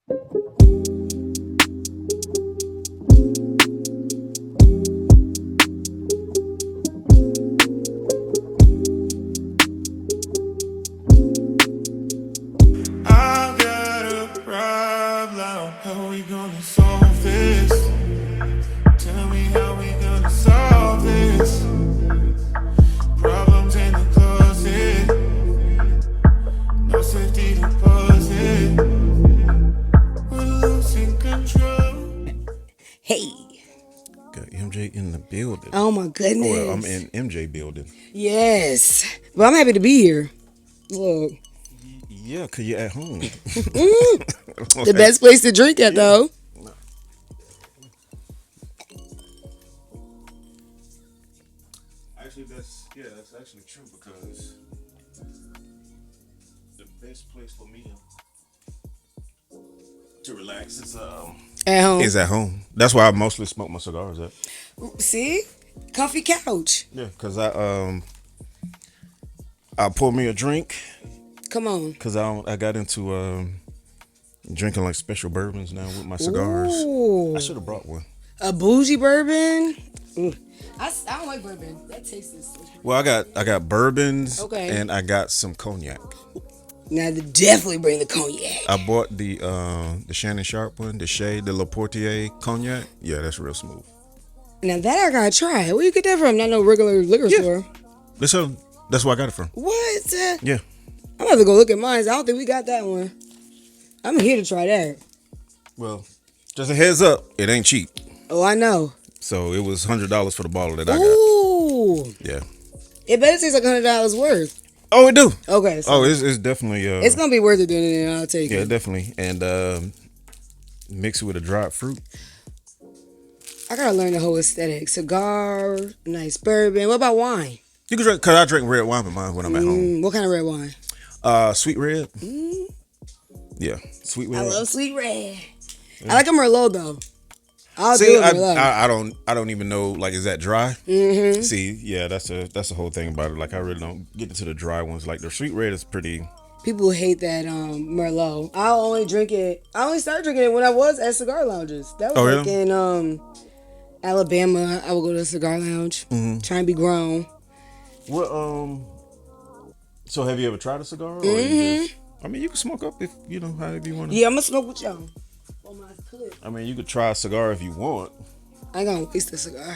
I've got a problem. How we gonna solve this? Tell me how we gonna solve this. Problems in the closet. No safety deposit. We're losing control. Hey. Got MJ in the building. Oh my goodness. Well, I'm in MJ building. Yes. Well, I'm happy to be here. Look. Yeah, because you're at home. The best place to drink at, though. Actually, that's actually true because the best place for me to relax is At home. is at home. That's why I mostly smoke my cigars at. See? Comfy couch. Yeah, because I pour me a drink Come on. because I got into drinking like special bourbons now with my cigars. Ooh. I should have brought one. A bougie bourbon? I don't like bourbon. That tastes so. Well, I got bourbons, Okay. and I got some cognac. Now, definitely bring the cognac. I bought the Shannon Sharp one, the Le Portier cognac. Yeah, that's real smooth. Now, that I gotta try. Where you get that from? Not no regular liquor store. That's where I got it from. What? Yeah. I'm about to go look at mine. I don't think we got that one. I'm here to try that. Well, just a heads up, it ain't cheap. Oh, I know. So it was $100 for the bottle that I got. Ooh. Yeah. It better taste like $100 worth. Oh, it do. Okay. So Oh, it's definitely. it's gonna be worth it then. I'll take Yeah, it. definitely. And mix it with a dried fruit. I gotta learn the whole aesthetic. Cigar, nice bourbon. What about wine? You can drink, cause I drink red wine with mine when I'm at home. What kind of red wine? Sweet red. Yeah, sweet red. I love sweet red. I like a Merlot though. I'll See, do a Merlot. I don't even know. Like, is that dry? Mm-hmm. See, yeah, that's the whole thing about it. Like, I really don't get into the dry ones. Like, the sweet red is pretty. People hate that Merlot. I only drink it. I only started drinking it when I was at cigar lounges. That was like really? in Alabama. I would go to a cigar lounge, try and be grown. What So have you ever tried a cigar? Or you just, I mean, you can smoke up if you know however you want to. Yeah, I'm gonna smoke with y'all. On my clip. I mean, you could try a cigar if you want. I ain't gonna waste the cigar.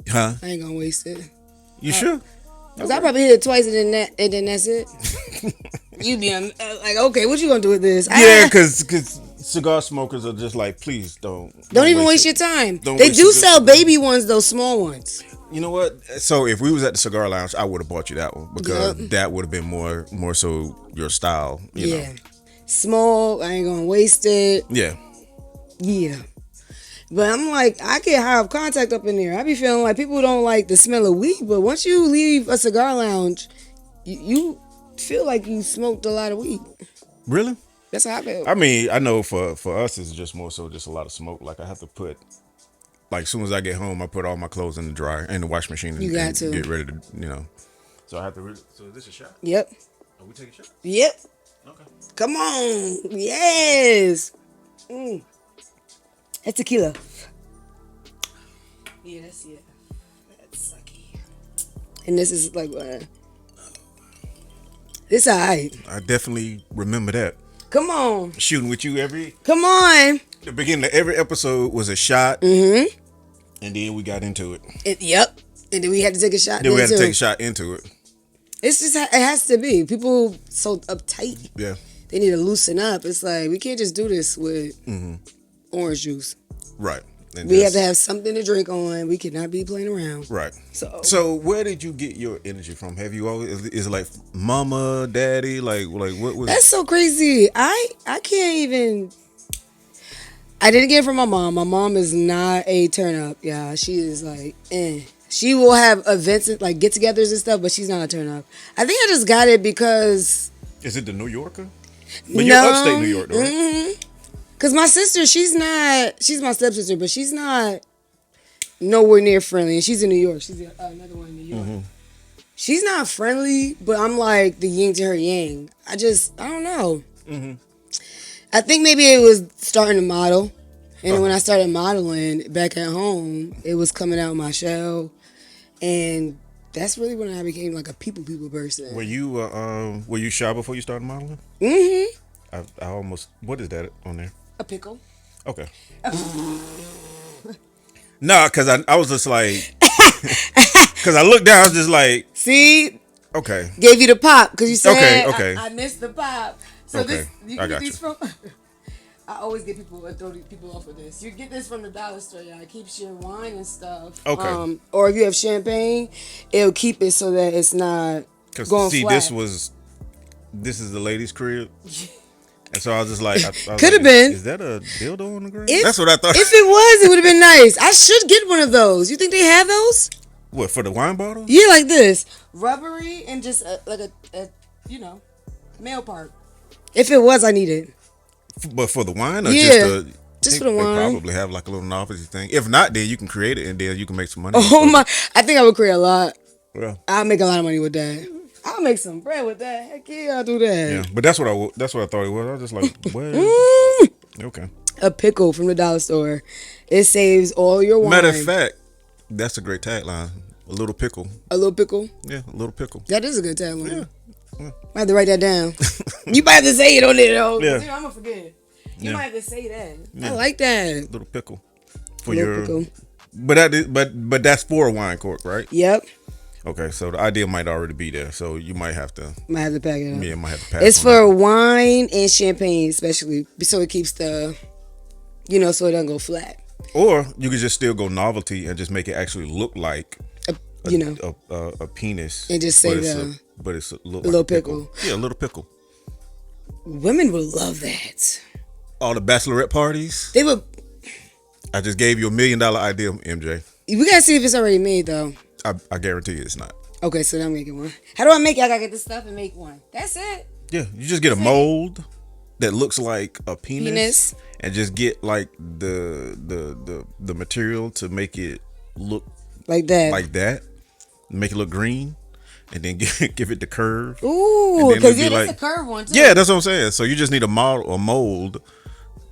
Huh? I ain't gonna waste it. You sure? Cause I probably hit it twice and then that's it. You be like, okay, what you gonna do with this? Yeah, because cigar smokers are just like, please don't even waste your time. Don't They waste do your sell time. baby ones, those small ones. You know what? So if we was at the cigar lounge, I would have bought you that one because that would have been more so your style. You know? Small. I ain't gonna waste it. Yeah. Yeah. But I'm like, I can have contact up in there. I be feeling like people don't like the smell of weed, but once you leave a cigar lounge, you feel like you smoked a lot of weed. Really? That's how I feel. I mean, I know for us, it's just more so just a lot of smoke. Like I have to put, like as soon as I get home, I put all my clothes in the dryer and the wash machine. You got and to get ready to, So I have to. So is this a shot? Yep. Are we taking a shot? Yep. Okay. Come on. Yes. That's tequila. Yeah, that's sucky. And this is like this alright. I definitely remember that. Come on. Shooting with you Come on. the beginning of every episode was a shot. Mm-hmm. And then we got into it. Yep. And then we had to take a shot. Then we had to take a shot into it. It's just, it has to be. People so uptight. Yeah. They need to loosen up. It's like, we can't just do this with orange juice. Right. And We have to have something to drink on. We cannot be playing around. Right. So where did you get your energy from? Have you always, is it like mama, daddy? Like what was that's so crazy. I can't even. I didn't get it from my mom. My mom is not a turn up. Yeah, she is like, She will have events like get-togethers and stuff, but she's not a turn up. I think I just got it because. Is it the New Yorker? But you're upstate New York, though, right? Mm-hmm. Cause my sister, she's my stepsister, but she's not nowhere near friendly. And she's in New York. She's another one in New York. Mm-hmm. She's not friendly, but I'm like the yin to her yang. I don't know. Mm-hmm. I think maybe it was starting to model. And when I started modeling back at home, it was coming out of my shell. And that's really when I became like a people person. Were you shy before you started modeling? Mm-hmm. I almost, what is that on there? A pickle. Okay. Nah, because I was just like, because I looked down, I was just like, See? okay. Gave you the pop because you said Okay. I missed the pop. So Okay. this, you I can got get these you. from... I always get people, throw these people off with this. You get this from the dollar store, y'all. It keeps your wine and stuff. Okay. Or if you have champagne, it'll keep it so that it's not going see, flat. this is the lady's crib. And so I was just like, I was Could have like, been. Is that a dildo on the ground? That's what I thought. If it was, it would have been nice. I should get one of those. You think they have those? What, for the wine bottle? Yeah, like this. Rubbery and just like a male part. If it was, I need it. But for the wine? Or Yeah. Just for the they wine. probably have like a little novelty thing. If not, then you can create it and then you can make some money. Oh my! I think I would create a lot. Yeah. I'll make a lot of money with that. I'll make some bread with that. Heck yeah, I'll do that. Yeah, but that's what I thought it was. I was just like, what? Okay. A pickle from the dollar store. It saves all your wine. Matter of fact, that's a great tagline. A little pickle. A little pickle. Yeah, a little pickle. That is a good tagline. Yeah. I have to write that down. You might have to say it on there though. Yeah. I'm gonna forget. You Yeah. might have to say that. Yeah. I like that. Little pickle. For Little your pickle. But that is, but that's for a wine cork, right? Yep. Okay, so the idea might already be there. So you might have to Might have to pack it up. might have to pass. It's on for that. wine and champagne, especially, so it keeps the, so it doesn't go flat. Or you could just still go novelty and just make it actually look like a penis And just say but it's a little pickle. Yeah, a little pickle. Women would love that. All the bachelorette parties. They would. I just gave you $1 million idea, MJ. We gotta see if it's already made though. I guarantee you it's not. Okay, so now I'm making one. How do I make it? I gotta get this stuff and make one. That's it. Yeah, you just get a mold that looks like a penis. And just get like the material to make it look Like that. Make it look green, and then give it the curve. Ooh, because that's a curve one too. Yeah, that's what I'm saying. So you just need a mold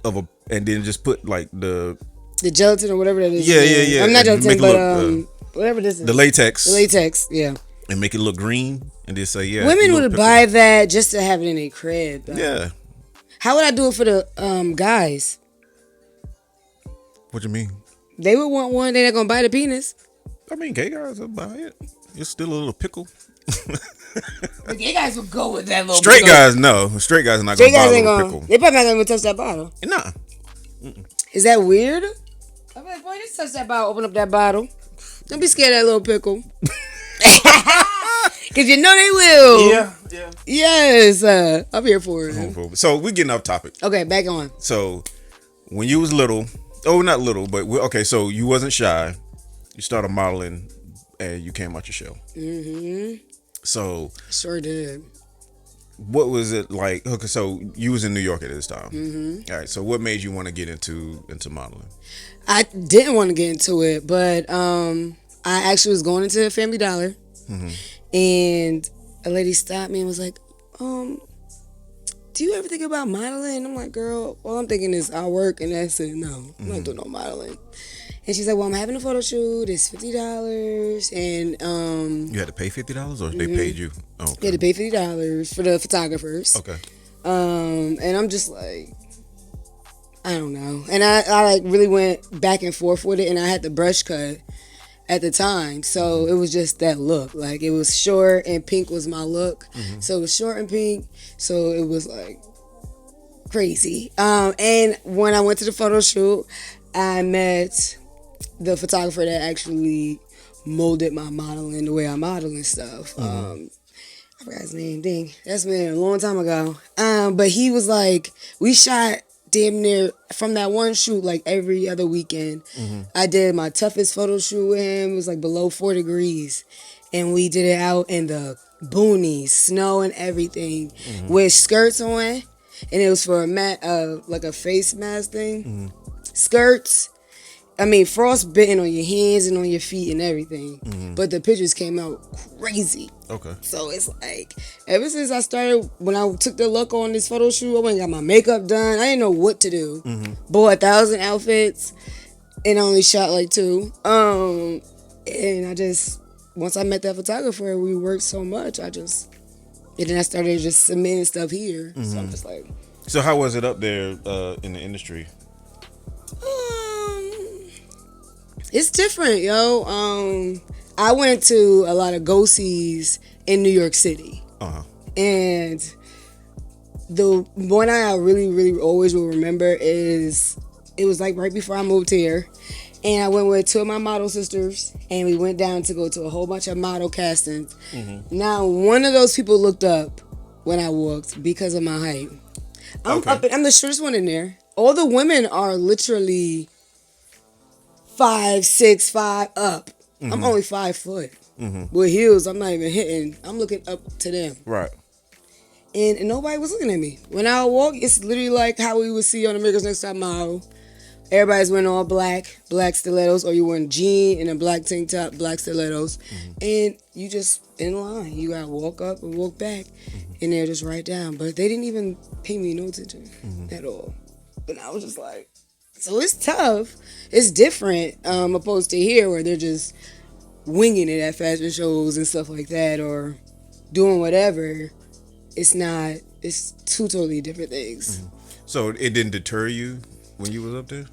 and then just put like the gelatin or whatever that is. Yeah. I'm not And gelatin, make it but look, whatever this is. the latex. The latex, yeah. And make it look green, and then say Women would buy that just to have it in their crib. Though. Yeah. How would I do it for the guys? What you mean? They would want one. They're not gonna buy the penis. I mean, gay guys will buy it. It's still a little pickle. The gay guys would go with that little. Straight guys, no. Straight guys are not gonna buy a little pickle. They probably not gonna even touch that bottle. Nah. Is that weird? I'm like, boy, just touch that bottle. Open up that bottle. Don't be scared of that little pickle. Because you know they will. Yeah. Yes. I'm here for it. So we getting off topic. Okay, back on. So when you was little, not little, but okay, so you wasn't shy. You started modeling and you came out your shell. Mm-hmm. So sure did. What was it like? Okay, so you was in New York at this time. Mm-hmm. All right. So what made you want to get into modeling? I didn't want to get into it, but I actually was going into Family Dollar, and a lady stopped me and was like, do you ever think about modeling? And I'm like, girl, all I'm thinking is I work, and that's it. No, I'm not doing no modeling. And she's like, well, I'm having a photo shoot. It's $50, and You had to pay $50, or they paid you? Oh, okay. you had to pay $50 for the photographers. Okay. And I'm just like, I don't know. And I like really went back and forth with it, and I had the brush cut at the time, so it was just that look. Like, it was short and pink was my look, so it was short and pink. So it was like crazy. And when I went to the photo shoot, I met the photographer that actually molded my modeling the way I model and stuff. I forgot his name. Dang, that's been a long time ago. But he was like, we shot damn near from that one shoot like every other weekend. I did my toughest photo shoot with him. It was like below 4 degrees, and we did it out in the boonies, snow and everything, with skirts on, and it was for a like a face mask thing. Skirts, I mean, frostbitten on your hands and on your feet and everything. But the pictures came out crazy. Okay. So it's like, ever since I started, when I took the look on this photo shoot, I went and got my makeup done. I didn't know what to do. Bought 1,000 outfits and I only shot like 2. And I just, once I met that photographer, we worked so much. And then I started just submitting stuff here. So I'm just like. So how was it up there in the industry? It's different, yo. I went to a lot of go-sees in New York City. And the one I really, really always will remember is, it was like right before I moved here. And I went with 2 of my model sisters, and we went down to go to a whole bunch of model castings. Now, one of those people looked up when I walked because of my height. I'm the shortest one in there. All the women are literally 5, 6, 5 up. I'm only 5 foot. With heels, I'm not even hitting. I'm looking up to them. Right. And nobody was looking at me. When I walk, it's literally like how we would see on America's Next Top Model. Everybody's wearing all black stilettos, or you wearing jean and a black tank top, black stilettos. And you just in line. You gotta walk up and walk back. And they're just right down. But they didn't even pay me no attention at all. But I was just like, so it's tough. It's different, opposed to here where they're just winging it at fashion shows and stuff like that, or doing whatever. It's not. It's 2 totally different things. So it didn't deter you when you was up there?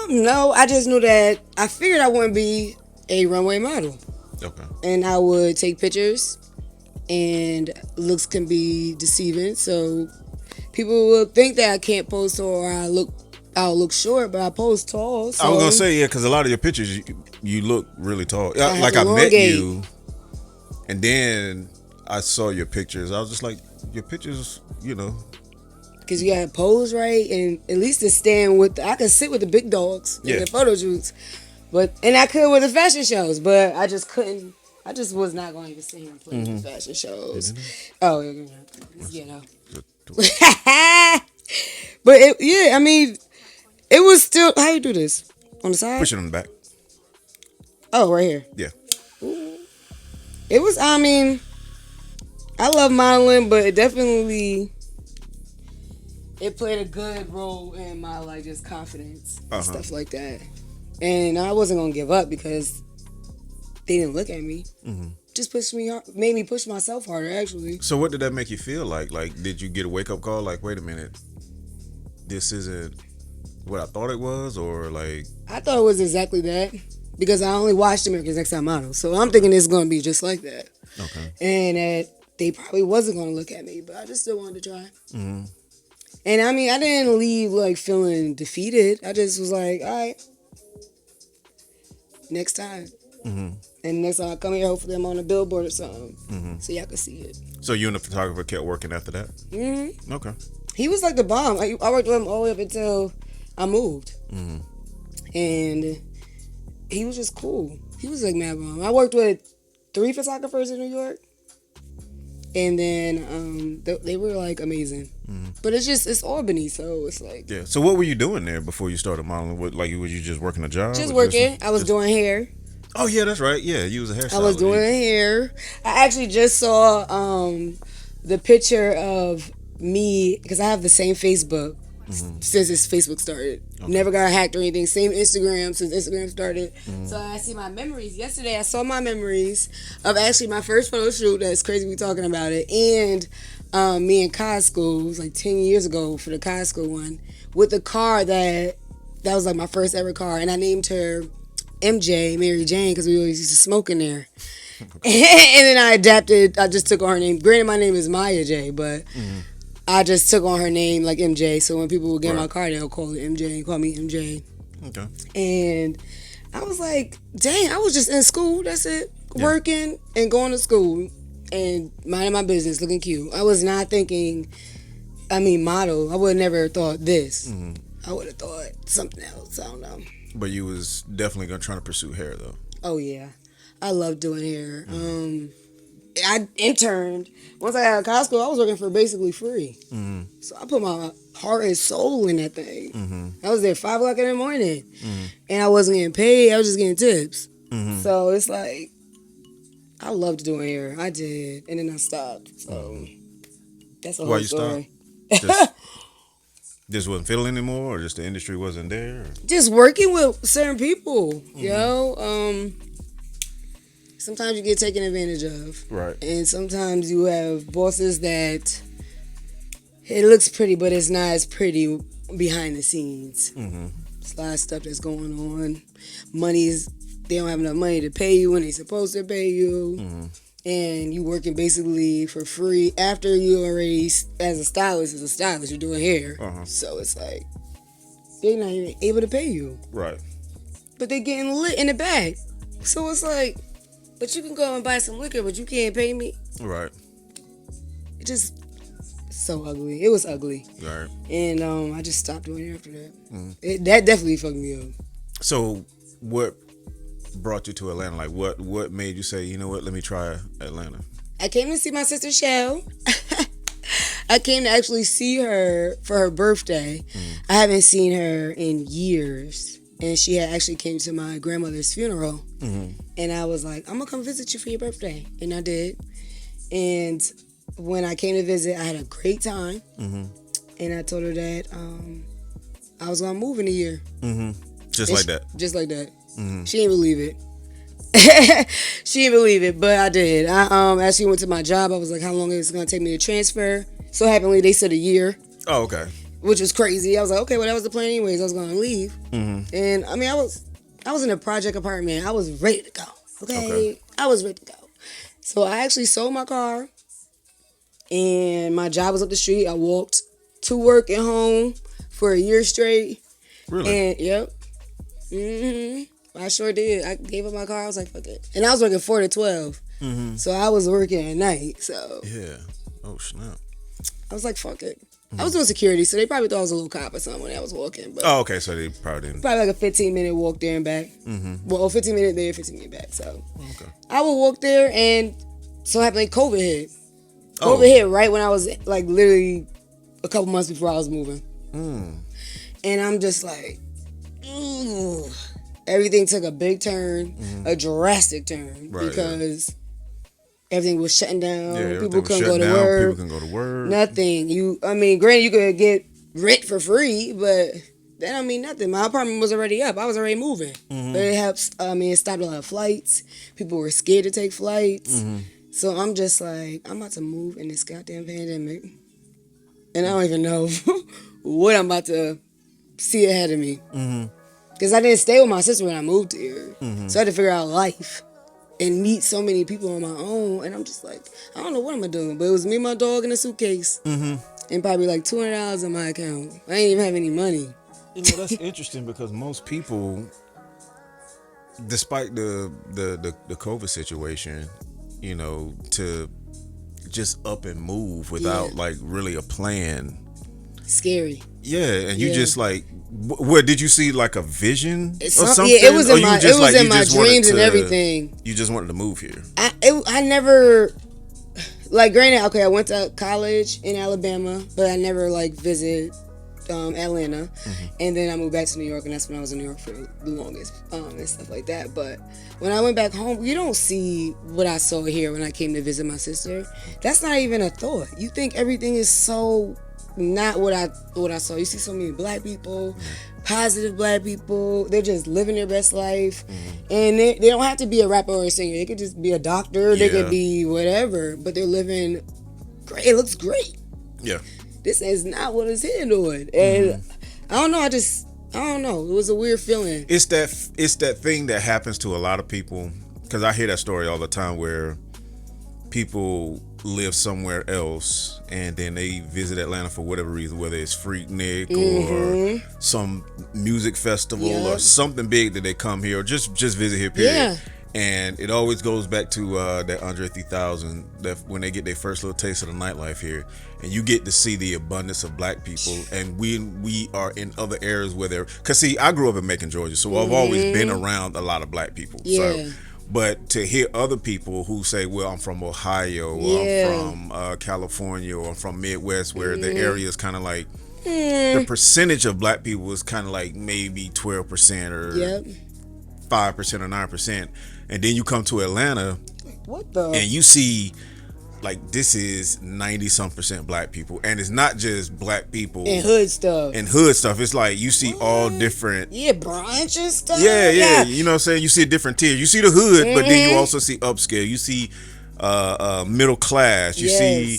No, I just knew that I figured I wouldn't be a runway model. Okay. And I would take pictures, and looks can be deceiving. So people will think that I can't pose tall, or I'll look short, but I pose tall. So I was gonna say, yeah, because a lot of your pictures, you look really tall. I Like I met elongate. you, and then I saw your pictures. I was just like, your pictures, you know. Because you gotta pose right, and at least to stand with. I could sit with the big dogs in the photo shoots, and I could with the fashion shows, but I just couldn't. I just was not going to even sit here and play with the fashion shows. Oh, you know. But I mean, it was still. How you do this? On the side? Push it on the back. Oh, right here. Yeah. It was. I mean, I love modeling, but it definitely. It played a good role in my like just confidence and stuff like that. And I wasn't gonna give up because they didn't look at me. Just pushed me hard, made me push myself harder actually. So what did that make you feel like? Like, did you get a wake up call? Like, wait a minute, this isn't what I thought it was, or like? I thought it was exactly that because I only watched America's Next Top Model, so I'm thinking it's gonna be just like that. Okay. And that they probably wasn't gonna look at me, but I just still wanted to try. And I mean, I didn't leave like feeling defeated. I just was like, all right, next time. And next time I come here, hopefully I'm on a billboard or something, so y'all can see it. So you and the photographer kept working after that? Okay. He was like the bomb. I worked with him all the way up until I moved. And he was just cool. He was like mad bomb. I worked with 3 photographers in New York. And then they were like amazing. But it's Albany, so it's like. Yeah. So what were you doing there before you started modeling? What, like, was you just working a job? Just working. I was doing hair. Oh yeah, that's right. Yeah, you was a hairstylist. I was doing hair. I actually just saw the picture of me because I have the same Facebook since this Facebook started. Never got hacked or anything. Same Instagram since Instagram started. So I see my memories. Yesterday I saw my memories of actually my first photo shoot. That's crazy we talking about it. And me and Costco, it was like 10 years ago for the Costco one, with the car that was like my first ever car. And I named her MJ, Mary Jane, because we always used to smoke in there. And then I just took on her name. Granted, my name is Maya J, but I just took on her name like MJ. So when people would get my car, they'll call it MJ and call me MJ. Okay. And I was like, dang, I was just in school. That's it. Working and going to school and minding my business, looking cute. I was not thinking, model. I would have never thought this. I would have thought something else. I don't know. But you was definitely trying to pursue hair though. Oh yeah, I love doing hair. I interned. Once I got out of high school, I was working for basically free. Mm-hmm. So I put my heart and soul in that thing. Mm-hmm. I was there 5 o'clock in the morning, Mm-hmm. and I wasn't getting paid. I was just getting tips. Mm-hmm. So it's like I loved doing hair. I did, and then I stopped. So that's a Why whole you story. Just wasn't feeling anymore, or just the industry wasn't there? Or? Just working with certain people, sometimes you get taken advantage of. Right. And sometimes you have bosses that it looks pretty, but it's not as pretty behind the scenes. Mm-hmm. There's a lot of stuff that's going on. They don't have enough money to pay you when they're supposed to pay you. Mm-hmm. And you working basically for free after you already, as a stylist, you're doing hair. Uh-huh. So it's like, they're not even able to pay you. Right. But they're getting lit in the bag. So it's like, but you can go and buy some liquor, but you can't pay me. Right. It just so ugly. It was ugly. Right. And I just stopped doing it after that. Mm-hmm. That definitely fucked me up. So what brought you to Atlanta? Like what made you say, you know what, let me try Atlanta? I came to see my sister Shell. I came to actually see her for her birthday. I haven't seen her in years. And she had actually came to my grandmother's funeral. Mm-hmm. And I was like, I'm going to come visit you for your birthday. And I did. And when I came to visit, I had a great time. Mm-hmm. And I told her that I was going to move in a year. Mm-hmm. Just like that? Just like that. Mm-hmm. She didn't believe it. She didn't believe it, but I did. I actually went to my job. I was like, how long is it going to take me to transfer? So happily, they said a year. Oh, okay. Which was crazy. I was like, okay, well, that was the plan anyways. I was going to leave. Mm-hmm. And, I mean, I was in a project apartment. I was ready to go, okay? I was ready to go. So I actually sold my car, and my job was up the street. I walked to work and home for a year straight. Really? And, yep. Mm-hmm. I sure did. I gave up my car. I was like, fuck it. And I was working 4 to 12. Mm-hmm. So I was working at night, so. Yeah. Oh, snap. I was like, fuck it. I was doing security, so they probably thought I was a little cop or something when I was walking. But oh, okay. So they probably didn't. Probably like a 15-minute walk there and back. Mm-hmm. Well, 15 minutes there, 15 minutes back. So I would walk there, and so happened COVID hit. COVID hit right when I was like literally a couple months before I was moving. And I'm just like, ooh. Everything took a big turn, a drastic turn, because everything was shutting down. Yeah, people couldn't go to work. People couldn't go to work. Nothing. Granted, you could get rent for free, but that don't mean nothing. My apartment was already up. I was already moving. Mm-hmm. But it helps. It stopped a lot of flights. People were scared to take flights. Mm-hmm. So I'm just like, I'm about to move in this goddamn pandemic. And I don't even know what I'm about to see ahead of me. Because I didn't stay with my sister when I moved here. So I had to figure out life and meet so many people on my own. And I'm just like, I don't know what I'm doing. But it was me, my dog, and a suitcase. And probably like $200 in my account. I ain't even have any money. You know, that's interesting because most people, despite the COVID situation, you know, to just up and move without like really a plan. Scary. Yeah, and you just like, what did you see, like a vision or something? Yeah, it was in my dreams and everything. You just wanted to move here. I never, like, granted, okay, I went to college in Alabama, but I never like visited Atlanta, and then I moved back to New York, and that's when I was in New York for the longest, and stuff like that. But when I went back home, you don't see what I saw here when I came to visit my sister. That's not even a thought. You think everything is so not what I saw. You see so many black people, positive black people. They're just living their best life, and they don't have to be a rapper or a singer. They could just be a doctor. They could be whatever, but they're living great. It looks great. Yeah. This is not what it's hitting on, and I don't know. I don't know. It was a weird feeling. It's that thing that happens to a lot of people, because I hear that story all the time where people live somewhere else and then they visit Atlanta for whatever reason, whether it's Freaknik or some music festival or something big that they come here or just visit here, period. Yeah. And it always goes back to that Andre 3000, that when they get their first little taste of the nightlife here, and you get to see the abundance of black people, and we are in other areas where they're, because see, I grew up in Macon, Georgia, so I've always been around a lot of black people. Yeah. So, But to hear other people who say, well, I'm from Ohio, or I'm from California, or I'm from Midwest, where the area is kind of like, the percentage of black people is kind of like maybe 12% or 5% or 9%. And then you come to Atlanta, what the? and you see, like, this is 90-some% black people. And it's not just black people. And hood stuff. It's like you see all different. Yeah, brunch and stuff. Yeah. You know what I'm saying? You see different tiers. You see the hood, but then you also see upscale. You see middle class. You see,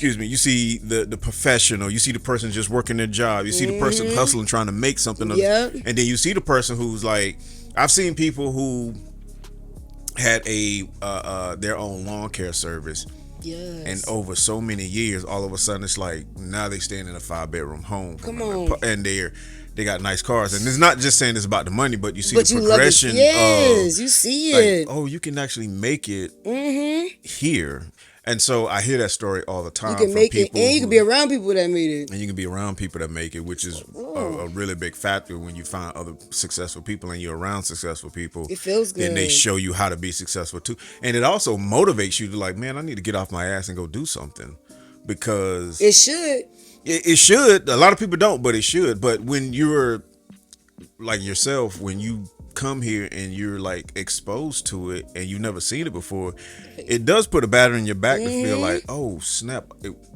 you see the professional. You see the person just working their job. You see the person hustling, trying to make something of it. And then you see the person who's like, I've seen people who had their own lawn care service, and over so many years, all of a sudden it's like now they staying in a 5-bedroom home. Come on, and they got nice cars, and it's not just saying it's about the money, but you see the progression. You see it. Oh, you can actually make it here. And so I hear that story all the time. You can make it, and you can be around people that made it. And you can be around people that make it, which is a really big factor when you find other successful people and you're around successful people. It feels good. Then they show you how to be successful too. And it also motivates you to like, man, I need to get off my ass and go do something. Because it should. It should. A lot of people don't, but it should. But when you're like yourself, when you come here and you're like exposed to it and you've never seen it before, it does put a batter in your back to feel like, oh snap,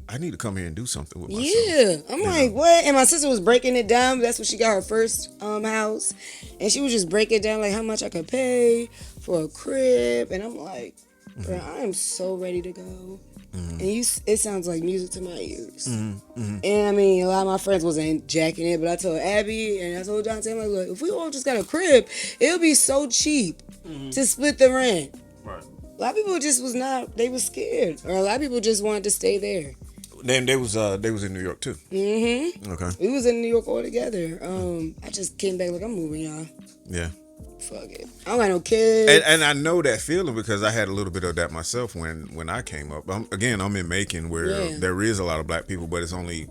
I need to come here and do something with myself. I'm like, what? And my sister was breaking it down. That's when she got her first house, and she would just break it down like how much I could pay for a crib, and I'm like, bro, I am so ready to go. And it sounds like music to my ears. And I mean, a lot of my friends wasn't jacking it, but I told Abby and I told Jonathan, I'm like, look, if we all just got a crib, it'll be so cheap to split the rent. Right. A lot of people just was not, they was scared, or a lot of people just wanted to stay there. Then they was in New York too. Okay. We was in New York all together. I just came back like, I'm moving, y'all. Yeah. Fuck it. I don't got no kids. And I know that feeling because I had a little bit of that myself when I came up. I'm in Macon where there is a lot of black people, but it's only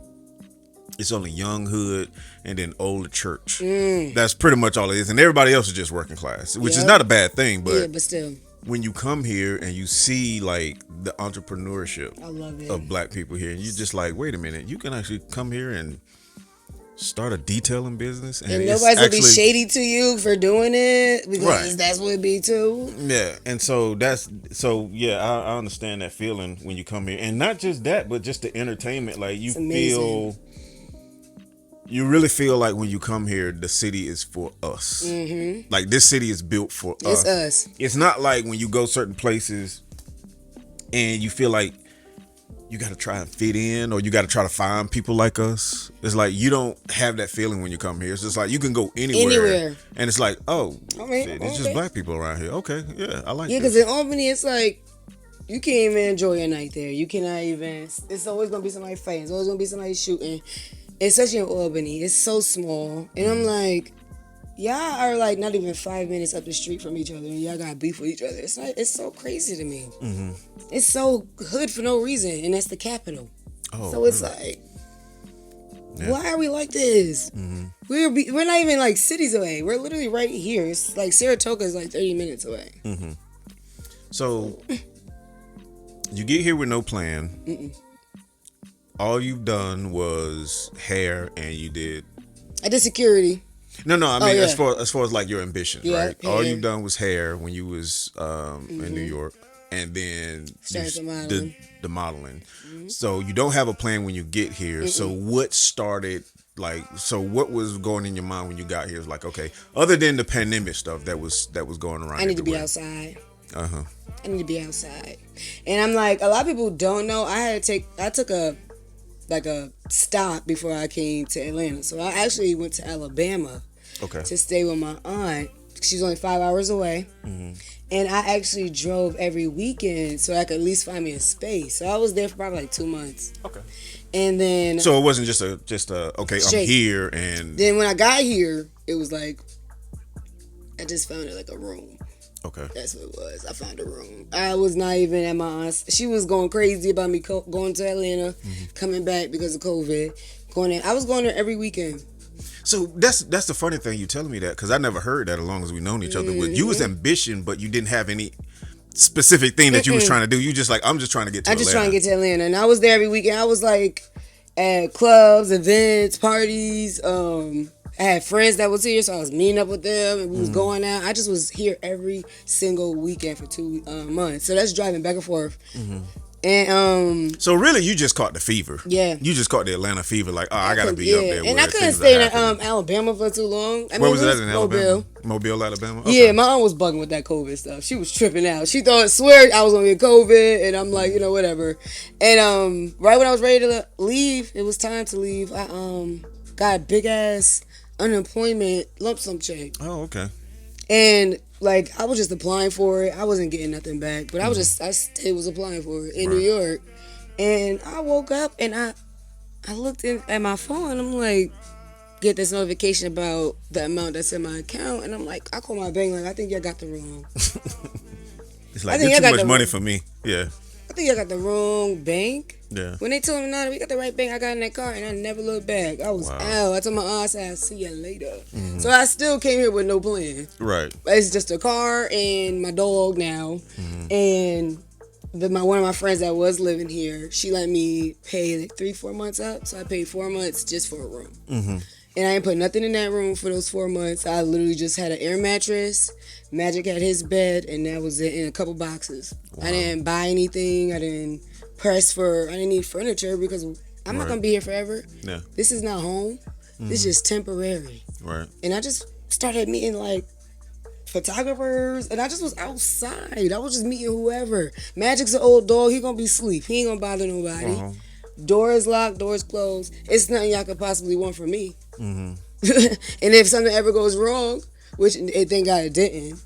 young hood and then older church. That's pretty much all it is. And everybody else is just working class, which is not a bad thing. But still, when you come here and you see like the entrepreneurship I love it. of black people here, and you're just like, wait a minute, you can actually come here and start a detailing business, and nobody's gonna be shady to you for doing it because that's what it be too. Yeah, and so I understand that feeling when you come here, and not just that, but just the entertainment. Like you really feel like when you come here, the city is for us. Like this city is built for us. It's us. It's not like when you go certain places and you feel like you got to try and fit in, or you got to try to find people like us. It's like you don't have that feeling when you come here. It's just like you can go anywhere. And it's like, oh, shit, it's just black people around here. Okay, yeah, I like this. Yeah, because in Albany, it's like you can't even enjoy your night there. You cannot even. It's always gonna be somebody fighting. It's always gonna be somebody shooting. Especially in Albany, it's so small, and I'm like, y'all are like not even 5 minutes up the street from each other, and y'all got beef with each other. It's so crazy to me. It's so hood for no reason, and that's the capital. So it's like, why are we like this? We're not even like cities away. We're literally right here. It's like Saratoga is like 30 minutes away. So you get here with no plan. All you've done was hair, and you did. I did security. No, I mean as far as like your ambitions, right? Hair. All you've done was hair when you was in New York, and then the modeling. So you don't have a plan when you get here. So what started? Like, so what was going in your mind when you got here? It was like, okay, other than the pandemic stuff that was going around. I need to be outside. I need to be outside, and I'm like, a lot of people don't know. I took a stop before I came to Atlanta. So I actually went to Alabama to stay with my aunt. She's only 5 hours away. And I actually drove every weekend so I could at least find me a space. So I was there for probably like 2 months. Okay. And then... So it wasn't just a okay, I'm here and... Then when I got here, it was like, I just found it like a room. Okay. That's what it was. I found a room. I was not even at my aunt's. She was going crazy about me going to Atlanta, coming back because of COVID. I was going there every weekend So that's the funny thing you telling me that, because I never heard that as long as we known each other. But you was ambition, but you didn't have any specific thing that you was trying to do. You just like, I'm just trying to get to Atlanta. I'm just trying to get to Atlanta, and I was there every weekend. I was like at clubs, events, parties. I had friends that was here, so I was meeting up with them, and we was going out. I just was here every single weekend for 2 months. So that's driving back and forth. And so really, you just caught the fever. Yeah, you just caught the Atlanta fever. Like, oh, I gotta be up there. And I couldn't stay in Alabama for too long. Where was that in Alabama? Mobile, Alabama. Okay. Yeah, my aunt was bugging with that COVID stuff. She was tripping out. She swear I was gonna get COVID, and I'm like, whatever. And right when I was ready to leave, it was time to leave. I got a big ass unemployment lump sum check. Oh, okay. And like I was just applying for it. I wasn't getting nothing back, but I still was applying for it in New York. And I woke up and I looked at my phone. I'm like, get this notification about the amount that's in my account, and I'm like, I call my bank like, I think y'all got the wrong. It's like, get too much money for me. Yeah. I think I got the wrong bank. Yeah. When they told me, no, we got the right bank, I got in that car, and I never looked back. I was out. I told my aunt, I said, I'll see you later. So I still came here with no plan. Right. It's just a car and my dog now. And one of my friends that was living here, she let me pay like 3-4 months up. So I paid 4 months just for a room. And I didn't put nothing in that room for those 4 months. I literally just had an air mattress. Magic had his bed, and that was it, in a couple boxes. I didn't buy anything. I didn't need furniture because I'm not going to be here forever. Yeah. This is not home. This is just temporary. Right. And I just started meeting like photographers, and I just was outside. I was just meeting whoever. Magic's an old dog. He going to be asleep. He ain't going to bother nobody. Doors locked, doors closed. It's nothing y'all could possibly want from me. And if something ever goes wrong, which thank God it didn't,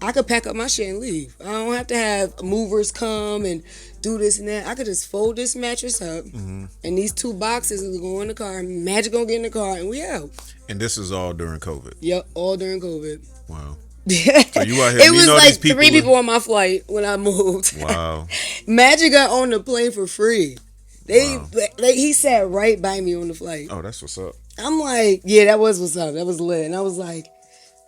I could pack up my shit and leave. I don't have to have movers come and do this and that. I could just fold this mattress up, and these 2 boxes will go in the car. Magic gonna get in the car, and we out. And this is all during COVID. Yep, all during COVID. Wow. So you out here? It was like 3 people on my flight when I moved. Wow. Magic got on the plane for free. He sat right by me on the flight. Oh, that's what's up. I'm like, yeah, that was what's up. That was lit. And I was like,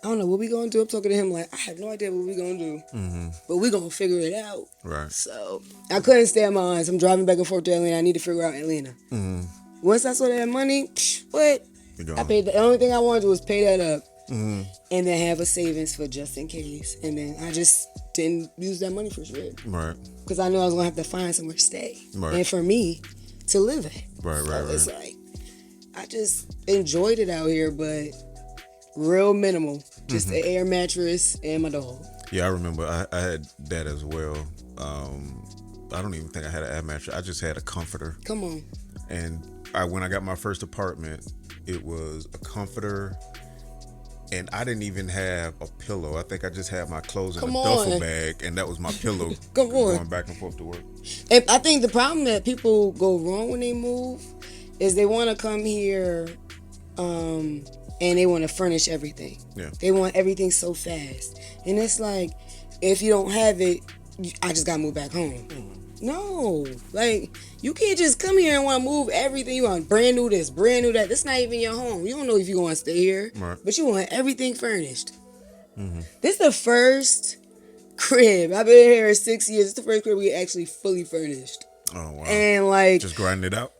I don't know what we gonna do. I'm talking to him like, I have no idea what we gonna do, but we gonna figure it out. Right. So I couldn't stay at my aunt's. I'm driving back and forth to Atlanta. I need to figure out Atlanta. Once I saw that money, what? I paid. The only thing I wanted to do was pay that up, and then have a savings for just in case. And then I just didn't use that money for shit. Right. Because I knew I was gonna have to find somewhere to stay, and for me to live at. Right. It's like I just enjoyed it out here, but real minimal. Just an air mattress and my dog. Yeah, I remember I had that as well. I don't even think I had an air mattress. I just had a comforter. Come on. And when I got my first apartment, it was a comforter, and I didn't even have a pillow. I think I just had my clothes in a duffel bag, and that was my pillow. Going back and forth to work. And I think the problem that people go wrong when they move is they want to come here and they want to furnish everything. Yeah. They want everything so fast. And it's like, if you don't have it, I just got to move back home. No. Like, you can't just come here and want to move everything. You want brand new this, brand new that. This not even your home. You don't know if you want to stay here. Right. But you want everything furnished. This is the first crib. I've been here 6 years. It's the first crib we actually fully furnished. Oh, wow. And like, just grinded it out.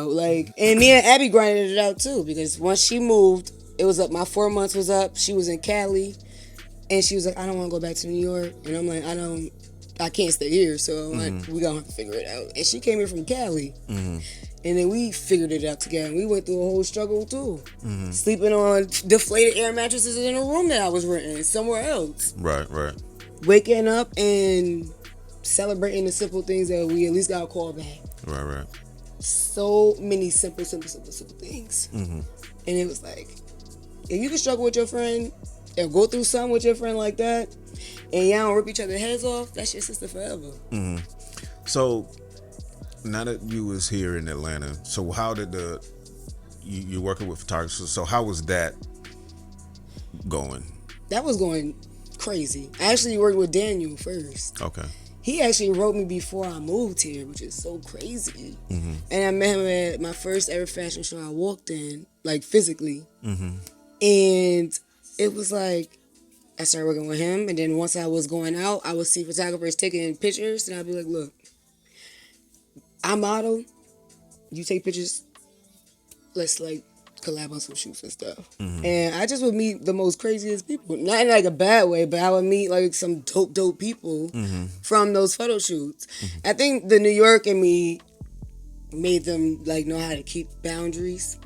Like, and me and Abby grinded it out too, because once she moved, it was up. My 4 months was up. She was in Cali, and she was like, I don't want to go back to New York. And I'm like, I can't stay here. So I'm like, we gonna have to figure it out. And she came here from Cali, and then we figured it out together. We went through a whole struggle too, sleeping on deflated air mattresses in a room that I was renting somewhere else. Right. Waking up and celebrating the simple things that we at least got a call back. Right. So many simple things. And it was like, if you can struggle with your friend and go through something with your friend like that, and y'all don't rip each other's heads off, that's your sister forever. So now that you was here in Atlanta, so how did you're working with photographers, so how was that going? That was going crazy. I actually worked with Daniel first. Okay. He actually wrote me before I moved here, which is so crazy. And I met him at my first ever fashion show I walked in, like physically. And it was like, I started working with him, and then once I was going out, I would see photographers taking pictures, and I'd be like, look, I model, you take pictures, let's like collab on some shoots and stuff. And I just would meet the most craziest people. Not in like a bad way, but I would meet like some dope people from those photo shoots. I think the New York and me made them like know how to keep boundaries.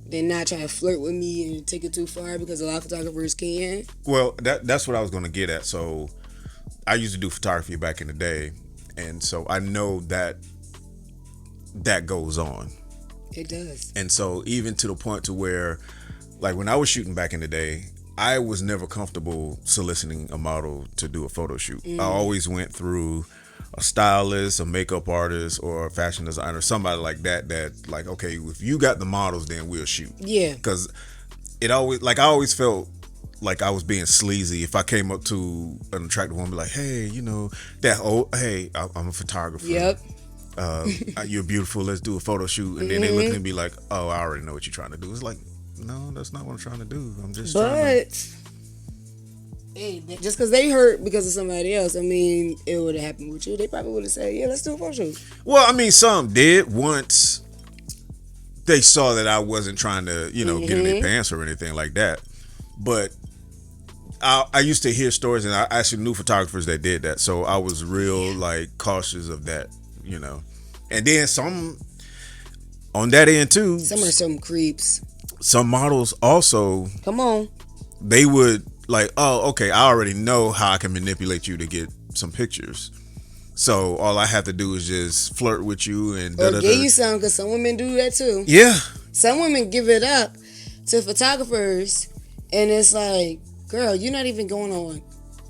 They're not trying to flirt with me and take it too far, because a lot of photographers can. Well, that's what I was going to get at. So I used to do photography back in the day, and so I know that goes on. It does. And so even to the point to where, like when I was shooting back in the day, I was never comfortable soliciting a model to do a photo shoot. I always went through a stylist, a makeup artist, or a fashion designer, somebody like that like, okay, if you got the models, then we'll shoot. Yeah. Because it always, like, I always felt like I was being sleazy if I came up to an attractive woman like, hey, you know, hey, I'm a photographer. Yep. You're beautiful, let's do a photo shoot. And then they look at me and be like, oh, I already know what you're trying to do. It's like, no, that's not what I'm trying to do. I'm just trying to... Hey, just because they hurt because of somebody else, I mean, it would have happened with you. They probably would have said, yeah, let's do a photo shoot. Well, I mean, some did once they saw that I wasn't trying to, you know, get in their pants or anything like that. But I used to hear stories, and I actually knew photographers that did that. So I was real, like, cautious of that, you know. And then some, on that end, too. Some are some creeps. Some models also. Come on. They would, like, oh, okay, I already know how I can manipulate you to get some pictures. So all I have to do is just flirt with you and or give you some, because some women do that too. Yeah. Some women give it up to photographers, and it's like, girl, you're not even going on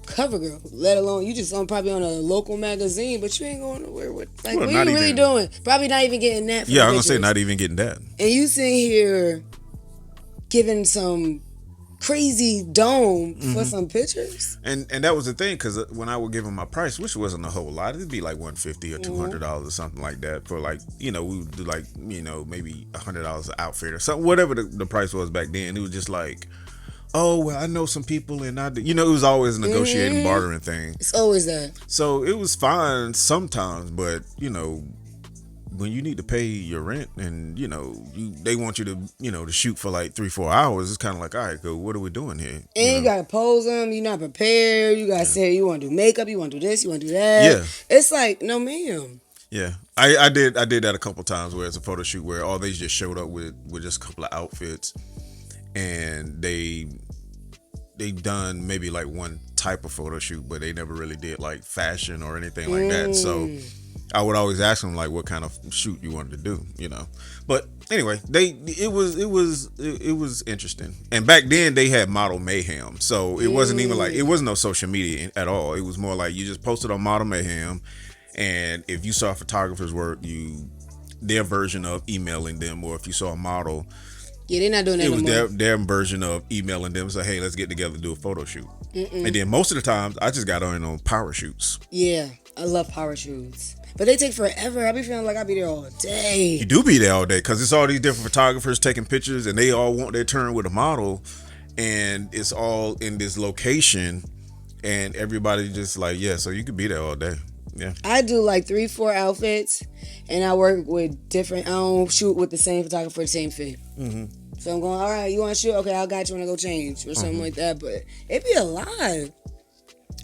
CoverGirl, let alone you just probably on a local magazine, but you ain't going nowhere with, like, well, what are you really doing? Probably not even getting that. Yeah, I'm gonna say not even getting that. And you sitting here giving some crazy dome for some pictures. And that was the thing, because when I would give them my price, which wasn't a whole lot, it'd be like $150 or $200 or something like that for, like, you know, we would do like, you know, maybe $100 an outfit or something, whatever the price was back then. It was just like, oh, well, I know some people, and you know, it was always a negotiating, bartering thing. It's always that. So it was fine sometimes, but, you know, when you need to pay your rent and, you know, they want you to, you know, to shoot for like 3-4 hours, it's kind of like, all right, go, what are we doing here? And you got to pose them. You're not prepared. You got to say you want to do makeup. You want to do this. You want to do that. Yeah. It's like, no, ma'am. Yeah. I did that a couple times where it's a photo shoot where all they just showed up with just a couple of outfits, and they done maybe like one type of photo shoot, but they never really did like fashion or anything like that. So I would always ask them, like, what kind of shoot you wanted to do, you know. But anyway, it was interesting. And back then they had Model Mayhem, so it wasn't even like, it wasn't no social media at all. It was more like you just posted on Model Mayhem, and if you saw photographer's work, their version of emailing them, or if you saw a model, yeah, they're not doing that. It was their version of emailing them, say, hey, let's get together, do a photo shoot. And then most of the times I just got on power shoots. Yeah, I love power shoots. But they take forever. I be feeling like I be there all day. You do be there all day, because it's all these different photographers taking pictures, and they all want their turn with a model, and it's all in this location, and everybody just like, yeah, so you could be there all day. Yeah. I do like 3-4 outfits, and I work with different, I don't shoot with the same photographer, the same fit. So I'm going, all right, you want to shoot? Okay, I got you when I go change or something like that. But it be a lot.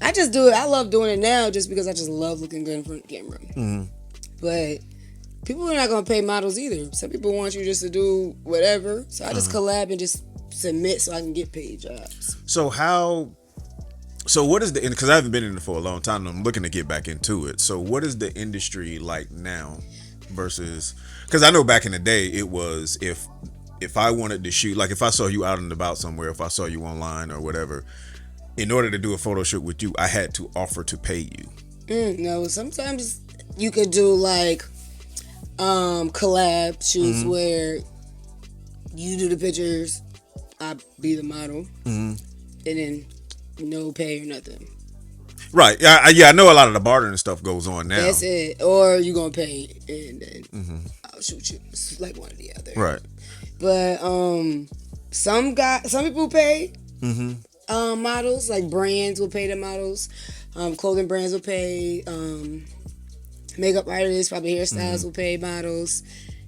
I just do it. I love doing it now just because I just love looking good in front of the camera. But people are not going to pay models either. Some people want you just to do whatever. So I just collab and just submit so I can get paid jobs. So what is because I haven't been in it for a long time, and I'm looking to get back into it. So what is the industry like now versus, because I know back in the day it was, if I wanted to shoot, like if I saw you out and about somewhere, if I saw you online or whatever, in order to do a photo shoot with you, I had to offer to pay you. No, sometimes you could do like collab shoots where you do the pictures, I be the model, and then no pay or nothing. Right. Yeah, I know a lot of the bartering stuff goes on now. That's it. Or you gonna pay and then I'll shoot you. It's like one or the other. Right. But some people pay. Models, like brands will pay the models. Clothing brands will pay. Makeup artists, probably hairstylists will pay models,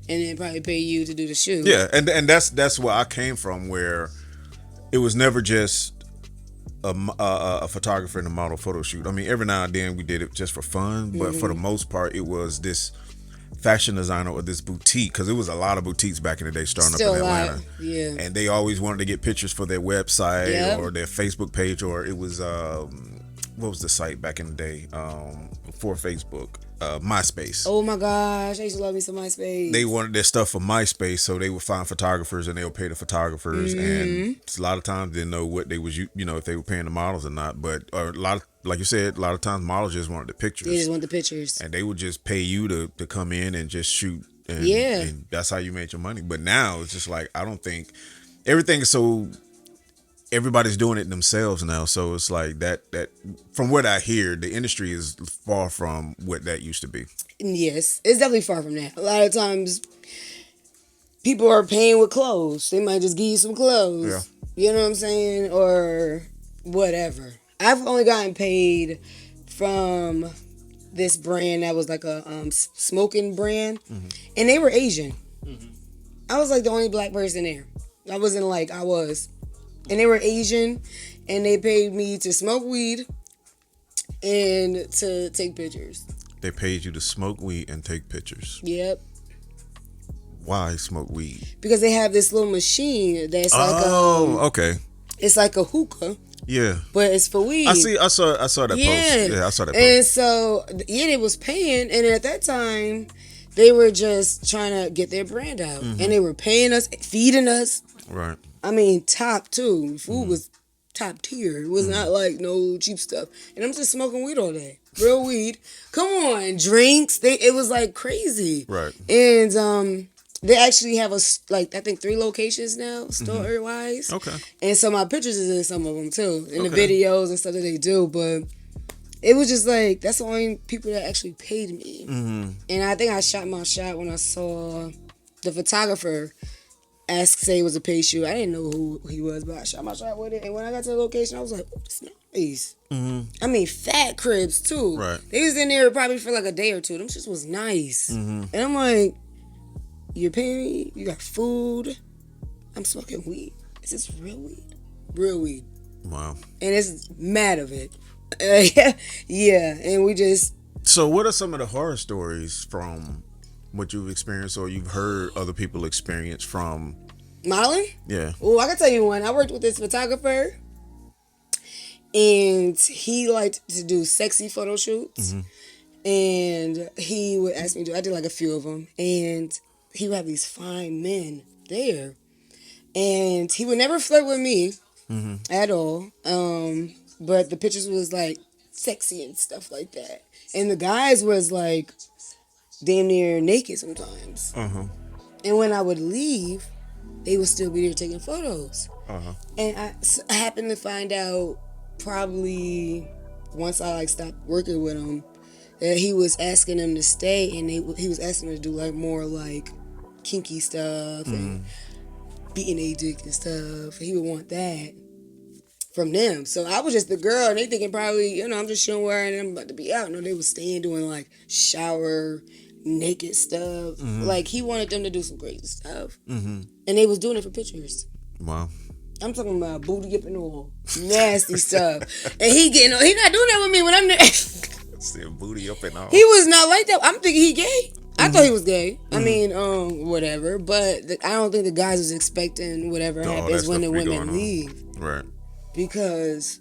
and then probably pay you to do the shoot. Yeah, and that's where I came from, where it was never just a photographer and a model photo shoot. I mean, every now and then we did it just for fun, but for the most part, it was this fashion designer or this boutique, because it was a lot of boutiques back in the day starting Still up in Atlanta. Yeah. And they always wanted to get pictures for their website Yep. or their Facebook page, or it was what was the site back in the day for Facebook? MySpace. Oh my gosh, I used to love me some MySpace. They wanted their stuff for MySpace, so they would find photographers and they would pay the photographers. And a lot of times didn't know what they was, if they were paying the models or not. But a lot of, like you said, a lot of times models just wanted the pictures. They just want the pictures, and they would just pay you to come in and just shoot. And, Yeah. and that's how you made your money. But now it's just like, I don't think everything is so. Everybody's doing it themselves now, so it's like that from what I hear, the industry is far from what that used to be. Yes, it's definitely far from that. A lot of times, people are paying with clothes. They might just give you some clothes. Yeah. You know what I'm saying? Or whatever. I've only gotten paid from this brand that was like a smoking brand, and they were Asian. I was like the only black person there. I wasn't like I was. And they were Asian, and they paid me to smoke weed and to take pictures. They paid you to smoke weed and take pictures. Yep. Why smoke weed? Because they have this little machine that's Okay. It's like a hookah, Yeah. but it's for weed. I saw that post. Yeah, I saw that post. And so, yeah, they was paying, and at that time, they were just trying to get their brand out. And they were paying us, feeding us. Right. I mean, top too. Food was top tier. It was not like no cheap stuff. And I'm just smoking weed all day. Real weed. Come on, drinks. It was like crazy. Right. And they actually have I think 3 locations now, store wise. Okay. And so my pictures is in some of them too, in the Okay. videos and stuff that they do. But it was just like, that's the only people that actually paid me. And I think I shot my shot when I saw the photographer say it was a pay shoot. I didn't know who he was, but I shot my shot with it. And when I got to the location, I was like, oh, this is nice. I mean, fat cribs too. Right. They was in there probably for like a day or two. Them shit was nice. And I'm like, you're paying me? You got food? I'm smoking weed. Is this real weed? Real weed. Wow. And it's mad of it. Yeah. And we just... So what are some of the horror stories from what you've experienced or you've heard other people experience from Modeling? Yeah. Oh, I can tell you one. I worked with this photographer, and he liked to do sexy photo shoots. And he would ask me to do. I did like a few of them, and he would have these fine men there, and he would never flirt with me at all. But the pictures was like sexy and stuff like that, and the guys was like damn near naked sometimes. And when I would leave, they would still be there taking photos. And I happened to find out probably once I like stopped working with him that he was asking them to stay, and he was asking them to do like more like kinky stuff and beating a dick and stuff. He would want that from them. So I was just the girl, and they thinking probably, I'm just showing where and I'm about to be out. No, they was staying doing like shower naked stuff. Like he wanted them to do some crazy stuff, and they was doing it for pictures. Wow. I'm talking about booty up and all nasty stuff, and he not doing that with me when I'm there. Still booty up and all. He was not like that. I'm thinking he gay. I thought he was gay. I mean, whatever. But I don't think the guys was expecting whatever happens when the women leave, right? Because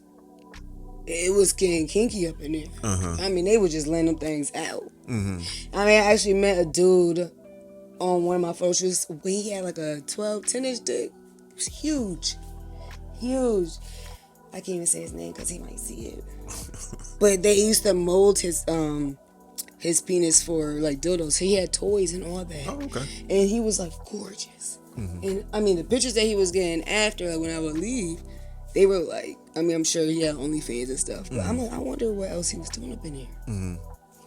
it was getting kinky up in there. I mean, they were just letting them things out. I mean, I actually met a dude on one of my photo shoots when he had like a 10-inch dick. It was huge. Huge. I can't even say his name because he might see it. But they used to mold his penis for like dildos. He had toys and all that. Oh, okay. And he was like gorgeous. And I mean, the pictures that he was getting after, like when I would leave, they were like, I mean, I'm sure he had OnlyFans and stuff, but I wonder what else he was doing up in here.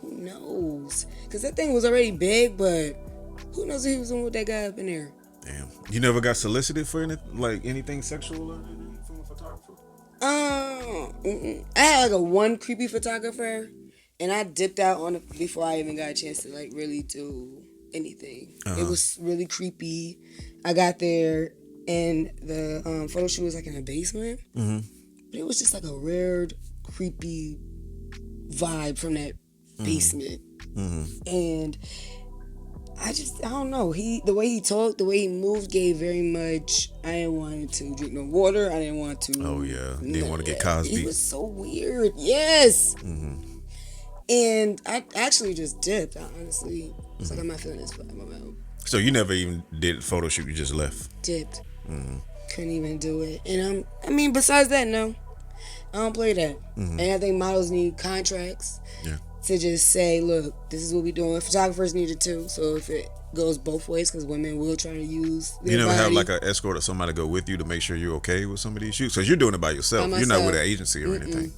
Who knows? Because that thing was already big, but who knows what he was doing with that guy up in there? Damn. You never got solicited for anything sexual or anything from a photographer? I had like one creepy photographer, and I dipped out on it before I even got a chance to like really do anything. It was really creepy. I got there, and the photo shoot was like in a basement, but it was just like a weird, creepy vibe from that basement, and I don't know. The way he talked, the way he moved gave very much. I didn't want to drink no water. I didn't want to. Oh yeah, didn't want to get Cosby. He was so weird. Yes. And I actually just dipped. I honestly, it's like I'm not feeling this vibe. I'm out. So you never even did a photo shoot. You just left. Dipped. Couldn't even do it. And I mean, besides that, no, I don't play that. And I think models need contracts. Yeah. To just say, look, this is what we doing. Photographers need it too. So if it goes both ways, because women will try to use their You never body. have like an escort or somebody go with you to make sure you're okay with some of these shoots? Because you're doing it by yourself. By You're not with myself. an agency or anything.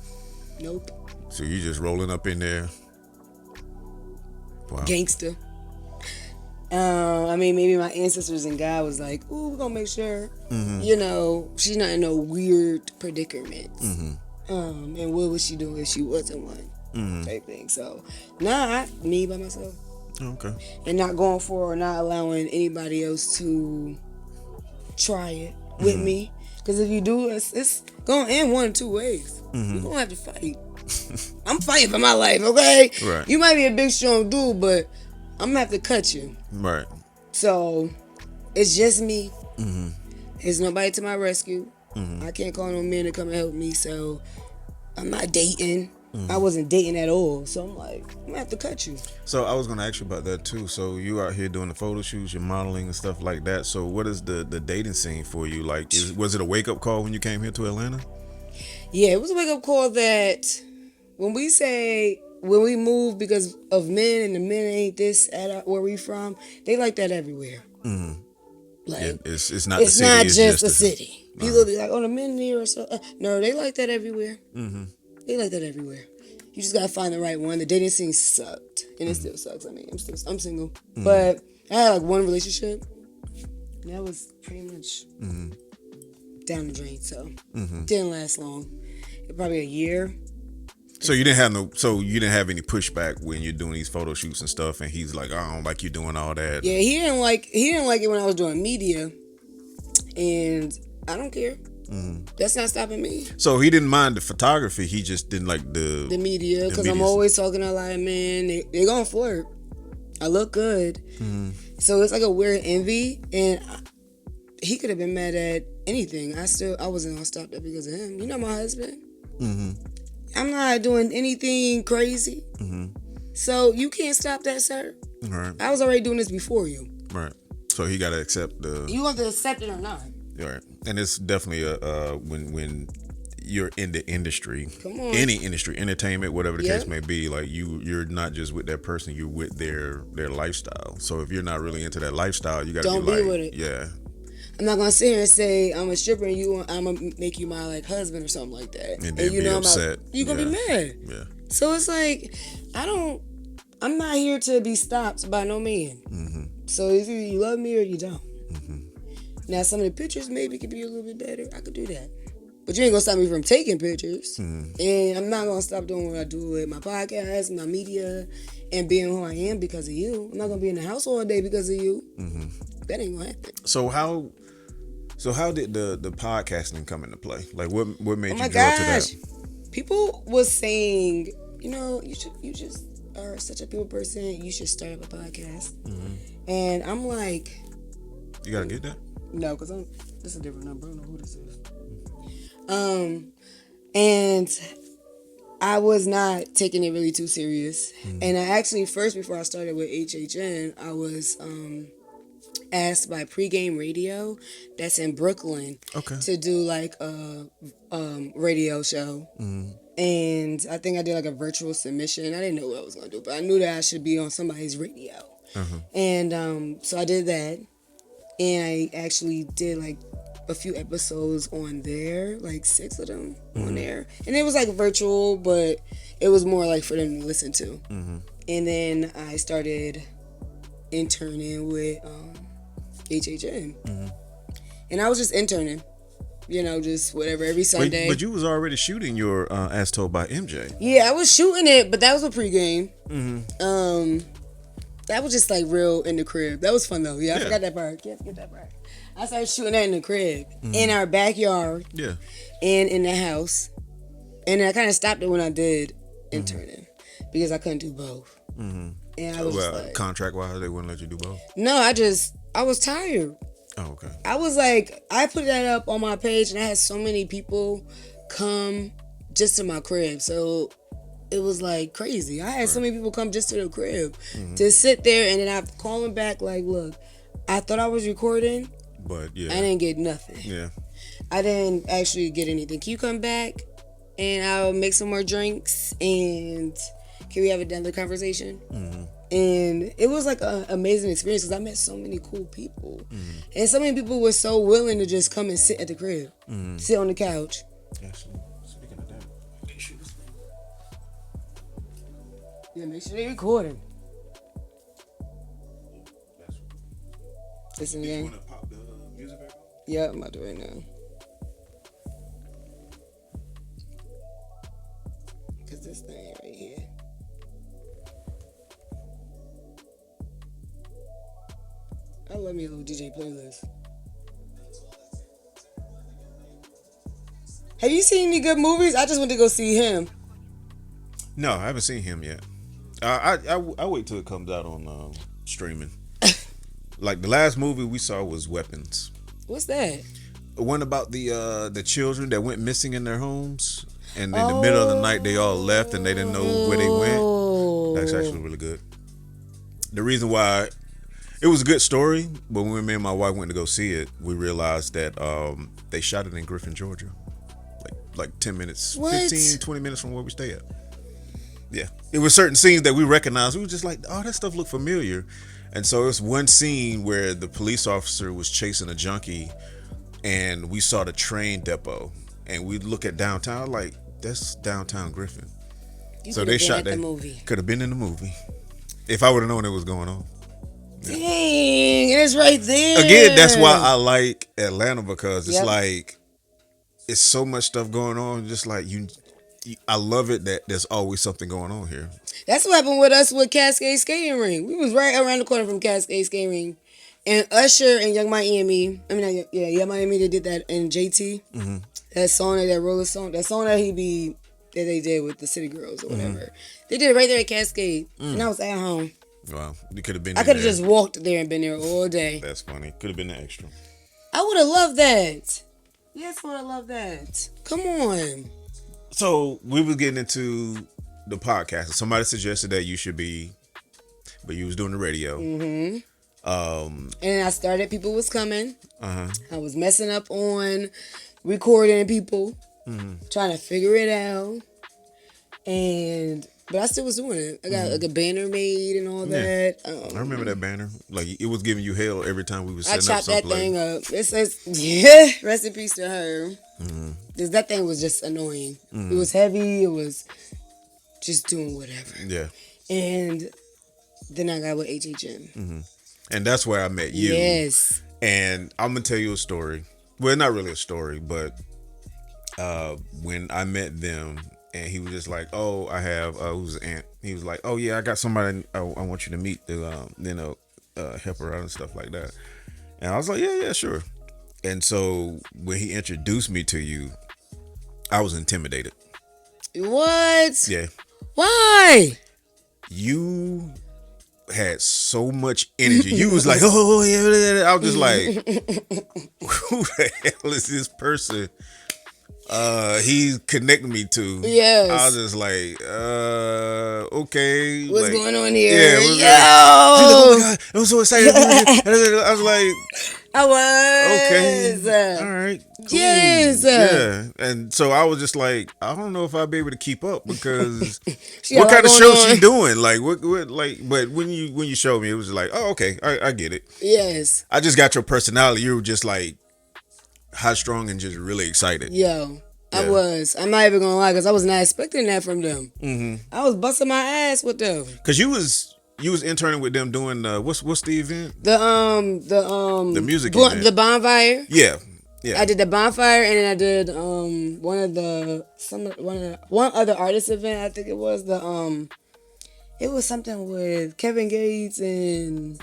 Nope. So you just rolling up in there. Wow. Gangster. I mean, maybe my ancestors and God was like, ooh, we're going to make sure, she's not in no weird predicaments. And what would she do if she wasn't one? Type thing. So, me by myself. Okay. And not going for or not allowing anybody else to try it with me. Because if you do, it's going to end one of two ways. You're going to have to fight. I'm fighting for my life, okay? Right. You might be a big, strong dude, but I'm going to have to cut you. Right. So, it's just me. There's nobody to my rescue. I can't call no men to come and help me, so I'm not dating. I wasn't dating at all, so I'm like, I'm gonna have to cut you. So I was gonna ask you about that too. So you out here doing the photo shoots, you're modeling and stuff like that. So what is the dating scene for you? Like, was it a wake up call when you came here to Atlanta? Yeah, it was a wake up call that when we move because of men and the men ain't this where we from, they like that everywhere. Like, Yeah, it's not. It's the city, not it's just the city. People be like, oh, the men here or so. No, they like that everywhere. They like that everywhere. You just gotta find the right one. The dating scene sucked, and it still sucks. I mean, I'm single, but I had like one relationship, and that was pretty much down the drain. So didn't last long. Probably a year. So you didn't have any pushback when you're doing these photo shoots and stuff, and he's like, I don't like you doing all that. Yeah, he didn't like it when I was doing media, and I don't care. That's not stopping me. So he didn't mind the photography. He just didn't like the media, because I'm always talking to a lot of men. They gonna flirt. I look good, so it's like a weird envy, and he could have been mad at anything. I wasn't gonna stop that because of him. You know my husband. I'm not doing anything crazy, so you can't stop that, sir. Right. I was already doing this before you. Right. So he got to accept the. You want to accept it or not? Right. And it's definitely when you're in the industry, Come on. any industry, entertainment, whatever the Yep. case may be, like you're not just with that person, you're with their lifestyle. So if you're not really into that lifestyle, you got to Don't be be like, with it. yeah. I'm not gonna sit here and say I'm a stripper and I'm gonna make you my like husband or something like that. And then you be know upset. You're gonna be mad. Yeah. So it's like I'm not here to be stopped by no man. So it's either you love me or you don't. Now some of the pictures maybe could be a little bit better. I could do that. But you ain't gonna stop me from taking pictures. And I'm not gonna stop doing what I do with my podcast, my media, and being who I am because of you. I'm not gonna be in the house all day because of you. That ain't gonna happen. So how did the podcasting come into play? Like what made you draw to gosh. that? People was saying, you just are such a people person. You should start up a podcast. And I'm like, You gotta get that? no, because this is a different number. I don't know who this is. And I was not taking it really too serious. And I actually first, before I started with HHN, I was asked by Pregame Radio that's in Brooklyn to do like a radio show. And I think I did like a virtual submission. I didn't know what I was gonna do, but I knew that I should be on somebody's radio. And so I did that, and I actually did like a few episodes on there, like 6 of them on there, and it was like virtual, but it was more like for them to listen to. And then I started interning with HHN, and I was just interning, just whatever every Sunday. But you was already shooting your As Told by MJ. Yeah, I was shooting it, but that was a pregame. That was just like real in the crib. That was fun though. Yeah, I forgot that part. Can't forget that part. I started shooting that in the crib, in our backyard, and in the house. And I kind of stopped it when I did interning because I couldn't do both. And I was just like, contract wise, they wouldn't let you do both. No, I was tired. Oh, okay. I was like, I put that up on my page, and I had so many people come just to my crib. So it was like crazy. I had so many people come just to the crib to sit there, and then I call them back like, look, I thought I was recording, but I didn't get nothing. Yeah. I didn't actually get anything. Can you come back and I'll make some more drinks and can we have another conversation? And it was like an amazing experience because I met so many cool people. And so many people were so willing to just come and sit at the crib, sit on the couch. Actually, speaking of that, make sure this thing. Yeah, make sure they're recording. Listen again. You want to pop the music back on? Yeah, I'm about to right now. Because this thing right here. I love me a little DJ playlist. Have you seen any good movies? I just went to go see him. No, I haven't seen him yet. I wait till it comes out on streaming. Like the last movie we saw was Weapons. What's that? One about the children that went missing in their homes, and in the middle of the night they all left and they didn't know where they went. That's actually really good. The reason why it was a good story, but when me and my wife went to go see it, we realized that they shot it in Griffin, Georgia. Like 10 minutes, What? 15, 20 minutes from where we stay at. Yeah. It was certain scenes that we recognized. We were just like, oh, that stuff looked familiar. And so it was one scene where the police officer was chasing a junkie and we saw the train depot and we look at downtown like, that's downtown Griffin. So they shot that. Could have been in the movie. If I would have known it was going on. Dang, and it's right there. Again, that's why I like Atlanta because it's like it's so much stuff going on. Just like I love it that there's always something going on here. That's what happened with us with Cascade Skating Ring. We was right around the corner from Cascade Skating Ring, and Usher and Young Miami. Young Miami. They did that in JT. That song, that roller song, that song that they did with the City Girls or whatever. They did it right there at Cascade, and I was at home. Wow, you could have been. I could have just walked there and been there all day. That's funny. Could have been the extra. I would have loved that. Yes, I would have loved that. Come on. So we was getting into the podcast. Somebody suggested that you should be, but you was doing the radio. And I started. People was coming. I was messing up on recording people, trying to figure it out, but I still was doing it. I got like a banner made and all that. I remember that banner. Like it was giving you hell every time we was setting up something. I chopped that thing up. It says, rest in peace to her. Because that thing was just annoying. It was heavy. It was just doing whatever. Yeah. And then I got with HHN. And that's where I met you. Yes. And I'm going to tell you a story. Well, not really a story, but when I met them, and he was just like, oh, I have, who's an aunt? He was like, oh, yeah, I got somebody I want you to meet to, help her out and stuff like that. And I was like, yeah, sure. And so when he introduced me to you, I was intimidated. What? Yeah. Why? You had so much energy. You was like, oh, yeah. I was just like, who the hell is this person? He connected me to. Yes. I was just like, okay. What's like, going on here? Yeah. Yo! Like, oh my God, I'm so excited. I was like, I was. Okay. All right. Cool. Yes. Yeah. And so I was just like, I don't know if I'll be able to keep up because She what got a lot kind of going show on. she doing? Like what like but when you showed me, it was like, oh, okay, I get it. Yes. I just got your personality. You were just like high strung and just really excited. Yo, I Yeah. was. I'm not even gonna lie, because I was not expecting that from them. Mm-hmm. I was busting my ass with them. Cause you was interning with them doing what's the event? The music event. the bonfire. Yeah. Yeah. I did the bonfire, and then I did one other artist event. I think it was it was something with Kevin Gates and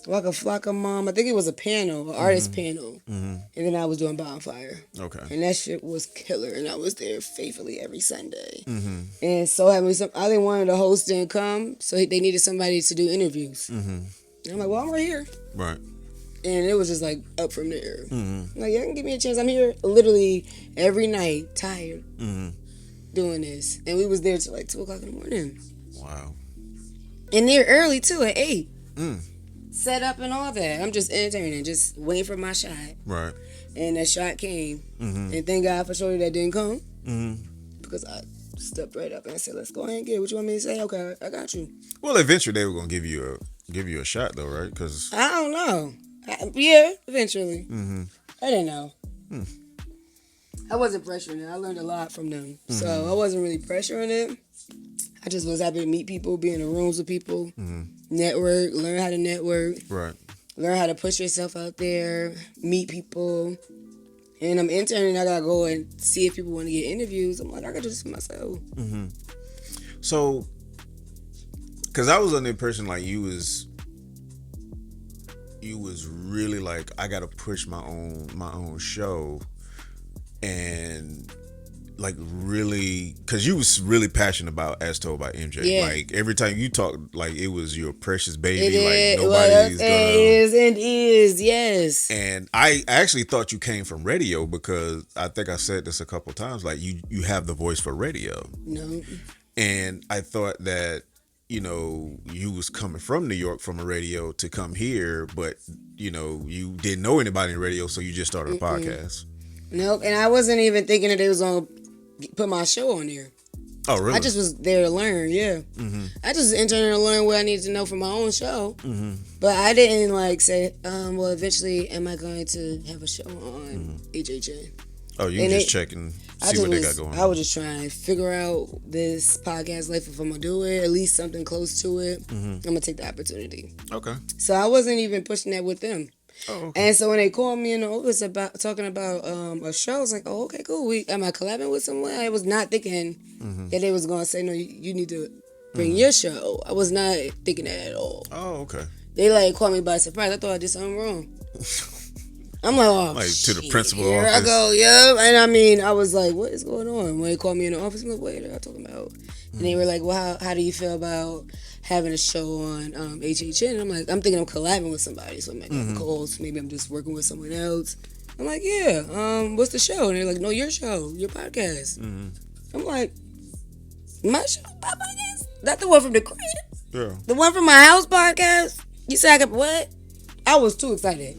Waka Flocka Mom. I think it was a panel, an artist panel, and then I was doing bonfire. Okay. And that shit was killer, and I was there faithfully every Sunday. And so I didn't want the host didn't come, so they needed somebody to do interviews. And I'm like, well, I'm right here. Right. And it was just like up from there. I'm like, yeah, give me a chance. I'm here literally every night, tired, doing this. And we was there till like 2 o'clock in the morning. Wow. And they're early too, at 8. Set up and all that. I'm just entertaining, just waiting for my shot. Right. And that shot came. And thank God for Shorty that didn't come. Because I stepped right up and I said, let's go ahead and get it. What you want me to say? Okay, I got you. Well, eventually they were gonna give you a shot though, right? Because I don't know. Yeah, eventually. I didn't know. I wasn't pressuring it. I learned a lot from them. So I wasn't really pressuring it. I just was happy to meet people, be in the rooms with people, network, learn how to network, right. learn how to push yourself out there, meet people. And I'm interning, I gotta go and see if people want to get interviews. I'm like, I gotta do this for myself. So, because I was under the impression like you was really like, I gotta push my own show, and like really, because you was really passionate about As Told by MJ. Yeah. Like every time you talk, like it was your precious baby. It like is. nobody's Well, gonna. it is and is, yes. And I actually thought you came from radio, because I think I said this a couple of times. Like you have the voice for radio. No. And I thought that, you was coming from New York from a radio to come here, but, you didn't know anybody in radio, so you just started a podcast. Nope. And I wasn't even thinking that they was going to put my show on there. Oh, really? I just was there to learn, yeah. I just interned to learn what I needed to know for my own show. But I didn't, say, well, eventually, am I going to have a show on HHN? Oh, you just checking, see what they got going on. I was just trying to figure out this podcast life, if I'm going to do it, at least something close to it. I'm going to take the opportunity. Okay. So I wasn't even pushing that with them. Oh, okay. And so when they called me in the office talking about a show, I was like, oh, okay, cool. Am I collabing with someone? I was not thinking that they was going to say, no, you need to bring your show. I was not thinking that at all. Oh, okay. They called me by surprise. I thought I did something wrong. I'm like, oh, to the principal here office. I go, yeah. And I was like, what is going on? When they called me in the office, I'm like, what are y'all talking about? And they were like, well, how do you feel about having a show on HHN? And I'm like, I'm thinking I'm collabing with somebody. So I'm like, calls. Maybe I'm just working with someone else. I'm like, yeah, what's the show? And they're like, no, your show, your podcast. I'm like, my show, my podcast? Not the one from the crib. Yeah. The one from my house podcast? You said I could, what? I was too excited.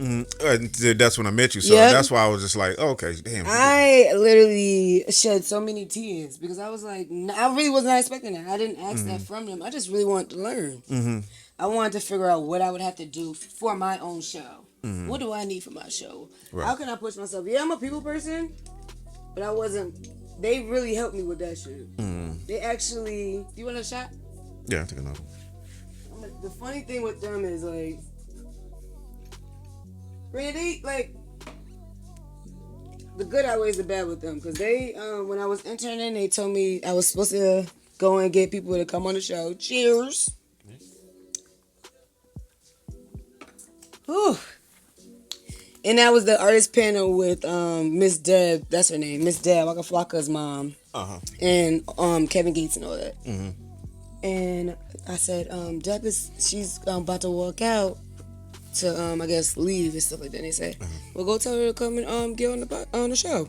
That's when I met you, so that's why I was just like, oh, okay, damn. I literally shed so many tears because I was like, I really was not expecting that. I didn't ask that from them. I just really wanted to learn. I wanted to figure out what I would have to do for my own show. What do I need for my show? Right. How can I push myself? Yeah, I'm a people person, but I wasn't. They really helped me with that shit. They actually. You want a shot? Yeah, I think I know. The funny thing with them is Randy, the good outweighs the bad with them. Because they, when I was interning, they told me I was supposed to go and get people to come on the show. Cheers. Whew. And that was the artist panel with Miss Deb, that's her name, Miss Deb, Waka Flocka's mom. And Kevin Gates and all that. And I said, Deb she's about to walk out to I guess leave and stuff like that. And they said, well, go tell her to come and get on the show.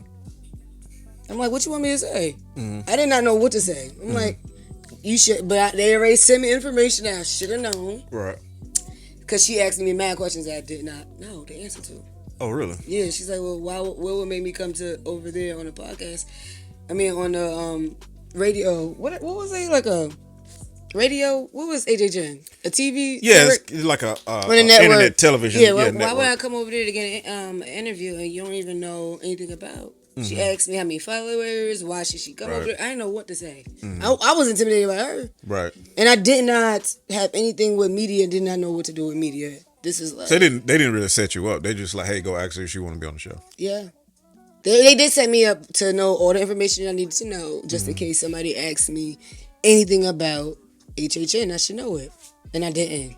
I'm like, what you want me to say? I did not know what to say. I'm like, you should, but they already sent me information that I should have known. Right. Because she asked me mad questions that I did not know the answer to. Oh, really? Yeah, she's like, well, what would make me come to over there on the podcast? I mean, on the radio. What was it, like a Radio. What was HHN? A TV? Yeah, network? it's like a On the network. internet television. Yeah, why network. would I come over there to get an interview and you don't even know anything about? She asked me how many followers, why should she come over there? I didn't know what to say. I was intimidated by her. Right. And I did not have anything with media, did not know what to do with media. This is like... So they didn't really set you up. They just like, hey, go ask her if she want to be on the show. Yeah. They did set me up to know all the information I needed to know, just in case somebody asked me anything about HHN. I should know it. And I didn't.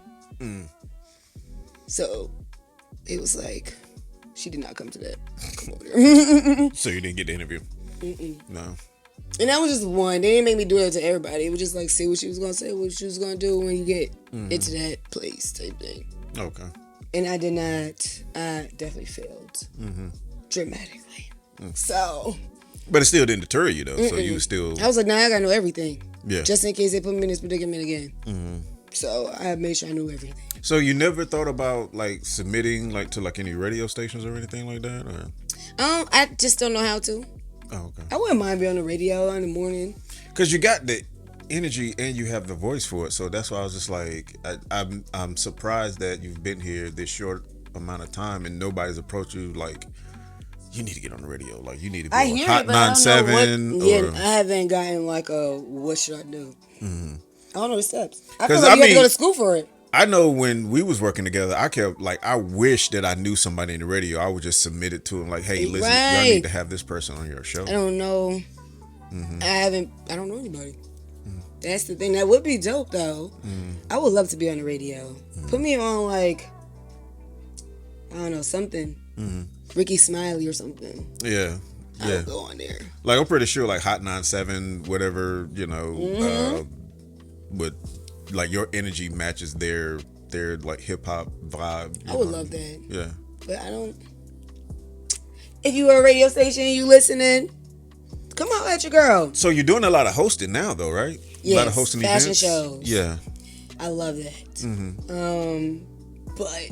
So it was like, she did not come to that. Come over there. So you didn't get the interview? No. And that was just one. They didn't make me do it to everybody. It was just like, see what she was going to say, what she was going to do when you get into that place type thing. Okay. And I did not. I definitely failed. Dramatically. So. But it still didn't deter you, though. So you still... I was like, nah, I got to know everything. Yeah. Just in case they put me in this predicament again. So I made sure I knew everything. So you never thought about like submitting like to like any radio stations or anything like that? Or? I just don't know how to. Oh, okay. I wouldn't mind being on the radio in the morning. Because you got the energy and you have the voice for it. So that's why I was just like, I'm surprised that you've been here this short amount of time and nobody's approached you like, you need to get on the radio. Like you need to be on Hot 97. Yeah, I haven't gotten like a what should I do? I don't know the steps. I feel 'Cause like I you have to mean- go to school for it. I know when we was working together, I kept like, I wish that I knew somebody in the radio. I would just submit it to them like, hey, listen, y'all need to have this person on your show. I don't know. I don't know anybody. That's the thing. That would be dope though. I would love to be on the radio. Put me on like, I don't know, something. Ricky Smiley or something. Yeah. I would go on there. Like I'm pretty sure like Hot 97, whatever, you know, but like your energy matches their like hip hop vibe. I would love that. Yeah. But I don't. If you were a radio station and you listening, come out at your girl. So you're doing a lot of hosting now though, right? Yes, a lot of hosting fashion events. shows. Yeah. I love that. But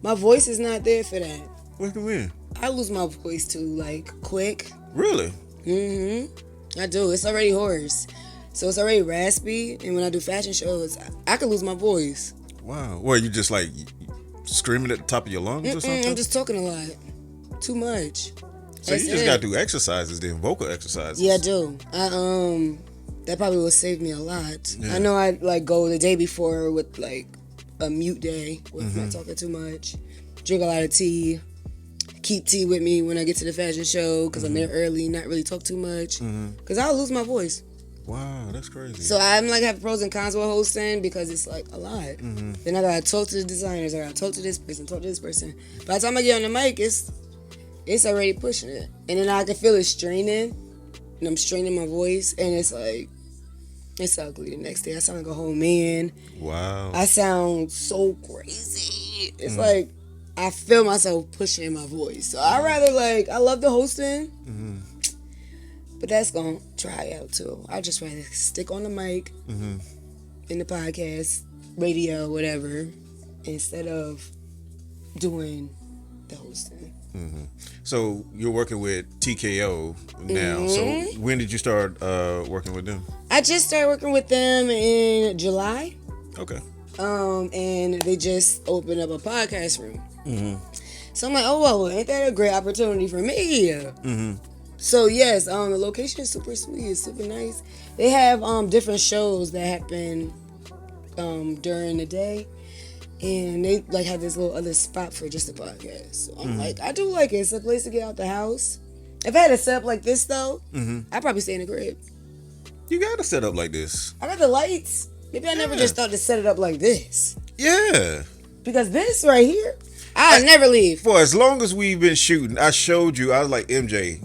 my voice is not there for that. What do you mean? I lose my voice too, like, quick. Really? I do. It's already hoarse. So it's already raspy. And when I do fashion shows, I could lose my voice. Wow. Well, you just like screaming at the top of your lungs or something? I'm just talking a lot. Too much. So you just got to do exercises then, vocal exercises. Yeah, I do. That probably will save me a lot. Yeah. I know I like go the day before with like a mute day with not talking too much. Drink a lot of tea. Keep tea with me when I get to the fashion show because I'm there early, not really talk too much. Because I'll lose my voice. Wow, that's crazy. So I'm like have pros and cons with hosting because it's like a lot. Then I gotta talk to the designers. I gotta talk to this person, talk to this person. By the time I get on the mic, it's already pushing it, and then I can feel it straining, and I'm straining my voice, and it's like it's ugly. The next day, I sound like a whole man. Wow. I sound so crazy. It's like I feel myself pushing my voice. So I rather like I love the hosting. But that's gonna try out too. I just rather stick on the mic in the podcast, radio, whatever, instead of doing the hosting. So you're working with TKO now. So when did you start working with them? I just started working with them in July. Okay. And they just opened up a podcast room. So I'm like, oh well, ain't that a great opportunity for me? So yes, the location is super sweet, it's super nice. They have different shows that happen during the day, and they like have this little other spot for just a podcast. So I'm like, I do like it. It's a place to get out the house. If I had a setup like this though, I'd probably stay in the crib. You got to set up like this. I got the lights. Maybe I never just thought to set it up like this. Yeah. Because this right here, I'll never leave. For as long as we've been shooting, I showed you, I was like, MJ,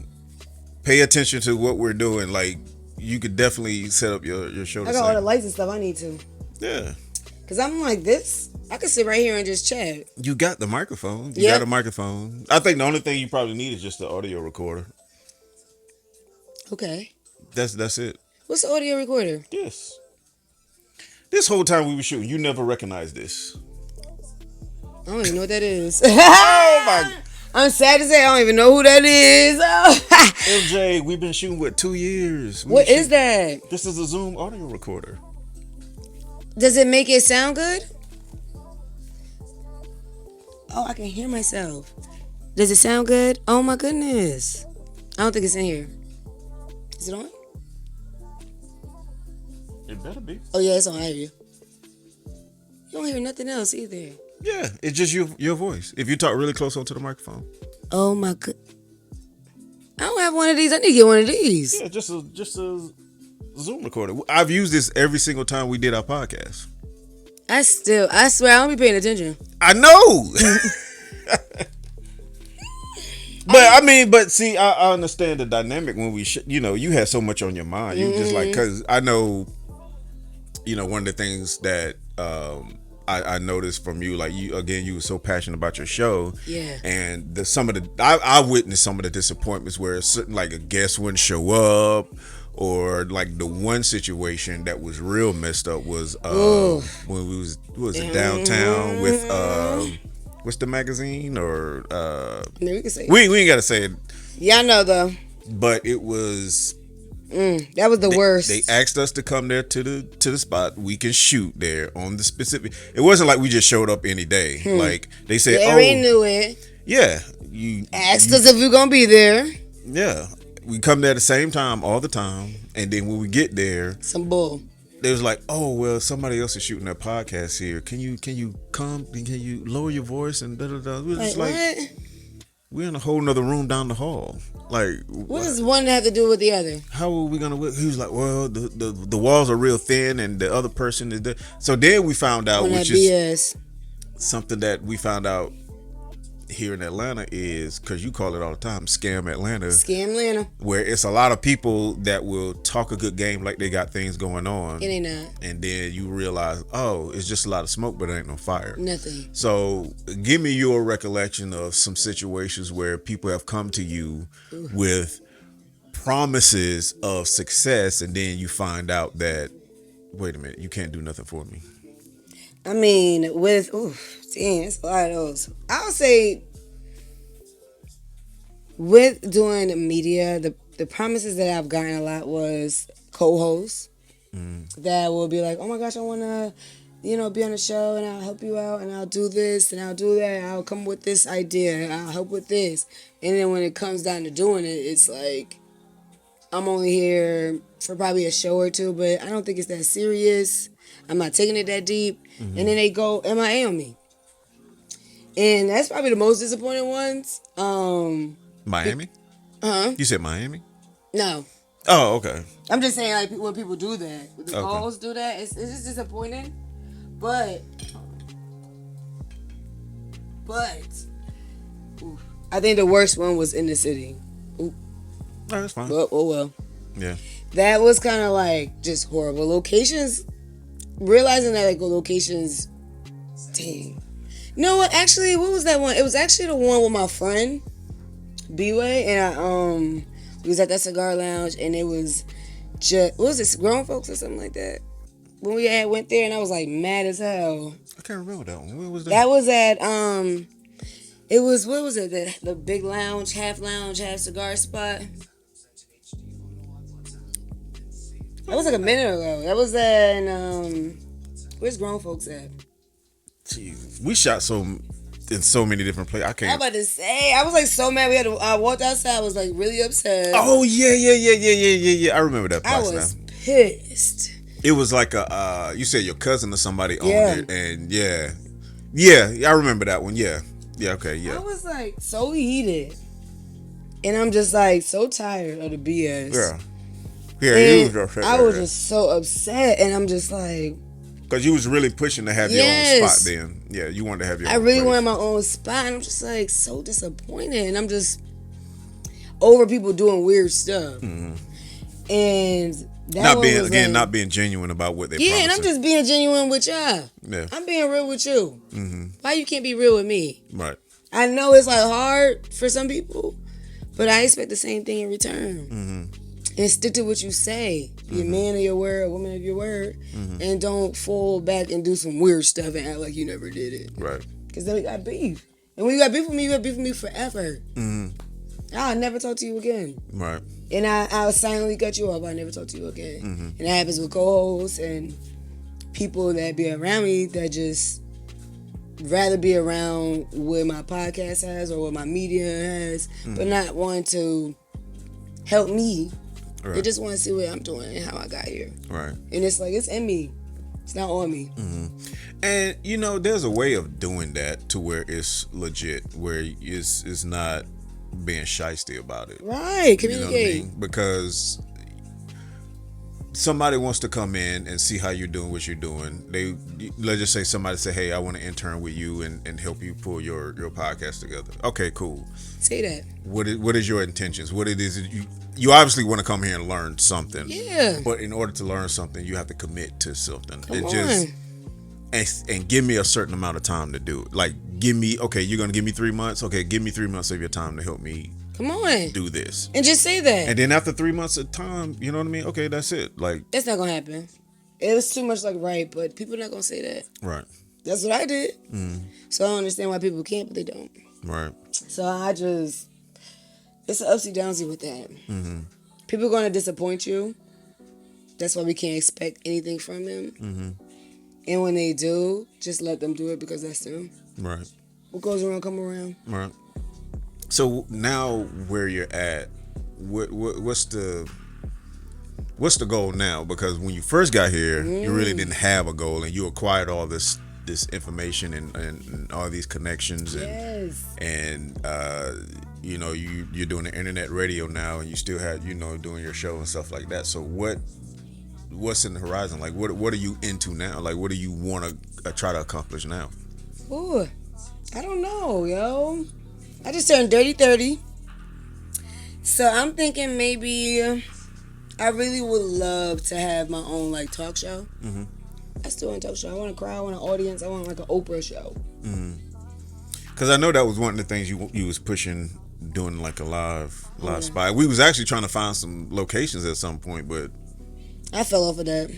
pay attention to what we're doing. Like, you could definitely set up your show. I got all the lights and stuff I need to. Yeah. Because I'm like this. I could sit right here and just chat. You got the microphone. You got a microphone. I think the only thing you probably need is just the audio recorder. Okay. That's it. What's the audio recorder? Yes. This whole time we were shooting, you never recognized this. I don't even know what that is. Oh my! I'm sad to say I don't even know who that is. MJ, we've been shooting what 2 years. What is that? This is a Zoom audio recorder. Does it make it sound good? Oh, I can hear myself. Does it sound good? Oh my goodness. I don't think it's in here. Is it on? It better be. Oh yeah, it's on. I hear you. You don't hear nothing else either. Yeah, it's just your voice. If you talk really close onto the microphone. Oh my good. I don't have one of these. I need to get one of these. Yeah, just a Zoom recorder. I've used this every single time we did our podcast. I swear, I don't be paying attention. I know. But see, I understand the dynamic when we, you had so much on your mind. You just like, cause I know, one of the things that I noticed from you, like you were so passionate about your show. Yeah. And I witnessed some of the disappointments where certain, like a guest wouldn't show up, or like the one situation that was real messed up was when we was it downtown with what's the magazine or we can say we ain't gotta say it. Yeah, I know though. But it was that was the worst. They asked us to come there to the spot. We can shoot there on the specific. It wasn't like we just showed up any day. Like they said, they already knew it. Yeah, you asked us if we gonna be there. Yeah, we come there at the same time all the time, and then when we get there, some bull. They was like, oh well, somebody else is shooting their podcast here. Can you come? Can you lower your voice and da da da? We was like, what? We're in a whole nother room down the hall. Like, what does one have to do with the other? How are we gonna? He was like, well, the walls are real thin, and the other person is there. So then we found out, which is something that we found out here in Atlanta is, because you call it all the time, scam Atlanta. Scam Atlanta. Where it's a lot of people that will talk a good game like they got things going on. It ain't not. And then you realize, oh, it's just a lot of smoke, but it ain't no fire. Nothing. So give me your recollection of some situations where people have come to you with promises of success, and then you find out that, wait a minute, you can't do nothing for me. I mean, it's a lot of those. I'll say with doing media, the promises that I've gotten a lot was co-hosts that will be like, oh my gosh, I want to, be on the show, and I'll help you out, and I'll do this, and I'll do that, and I'll come with this idea, and I'll help with this. And then when it comes down to doing it, it's like, I'm only here for probably a show or two, but I don't think it's that serious. I'm not taking it that deep. And then they go MIA on me. And that's probably the most disappointing ones. Miami? You said Miami? No. Oh, okay. I'm just saying, like, when people do that, when the calls do that, it's just disappointing. But I think the worst one was in the city. No, that's fine. Well. Yeah. That was kind of like just horrible. Locations, realizing that like locations, dang. No, what was that one? It was actually the one with my friend, B-Way, and we was at that cigar lounge, and it was just, what was it, Grown Folks or something like that? When we went there, and I was like mad as hell. I can't remember that one. Where was that? That was at, it was, what was it, the big lounge, half cigar spot? That was like a minute ago. That was in, where's Grown Folks at? Jeez, we shot in so many different places. I can't. I'm about to say, I was like so mad. I walked outside. I was like really upset. Oh yeah. I remember that place. I was pissed. It was like you said your cousin or somebody owned it, and yeah, I remember that one. Yeah, okay, yeah. I was like so heated, and I'm just like so tired of the BS. Yeah, I was just so upset, and I'm just like, because you was really pushing to have your own spot then. Yeah, you wanted to have your own really place. wanted my own spot, and I'm just like so disappointed, and I'm just over people doing weird stuff. And that not being genuine about what they promising. And I'm just being genuine with y'all. Yeah. I'm being real with you. Why you can't be real with me? Right. I know it's like hard for some people, but I expect the same thing in return. And stick to what you say. Be a man of your word, a woman of your word, and don't fall back and do some weird stuff and act like you never did it. Right. Because then we got beef. And when you got beef with me, you got beef with me forever. I'll never talk to you again. Right. And I'll silently cut you off. I'll never talk to you again. And that happens with co-hosts and people that be around me that just rather be around what my podcast has or what my media has, but not want to help me. Right. They just want to see what I'm doing and how I got here. Right. And it's like, it's in me. It's not on me. And you know, there's a way of doing that to where it's legit, where it's not being shysty about it. Right. You know what I Communicate. mean? Because somebody wants to come in and see how you're doing what you're doing. Let's just say somebody say, hey, I want to intern with you and help you pull your podcast together. Okay, cool. Say that. What is your intentions? What it is you obviously want to come here and learn something. Yeah. But in order to learn something, you have to commit to something. Come on. And give me a certain amount of time to do it. Like, you're going to give me 3 months? Okay, give me 3 months of your time to help me Come on. do this. And just say that. And then after 3 months of time, you know what I mean? Okay, that's it. Like, That's not gonna happen. It was too much like right, but people not gonna say that. right. That's what I did. So I don't understand why people can't, but they don't. Right. So it's an upsy downsy with that. People are gonna disappoint you. That's why we can't expect anything from them. And when they do, just let them do it because that's them. Right. What goes around, come around. Right. So now where you're at, what's the goal now? Because when you first got here, you really didn't have a goal, and you acquired all this information and all these connections, and you know, you're doing the internet radio now, and you still have, you know, doing your show and stuff like that. So what's in the horizon? Like, what are you into now? Like, what do you want to try to accomplish now? Ooh, I don't know, yo. I just turned 30. So I'm thinking maybe I really would love to have my own like talk show. I still want a talk show. I want a crowd, I want an audience. I want like an Oprah show. Because I know that was one of the things you was pushing, doing like a live spot. We was actually trying to find some locations at some point, but I fell off of that.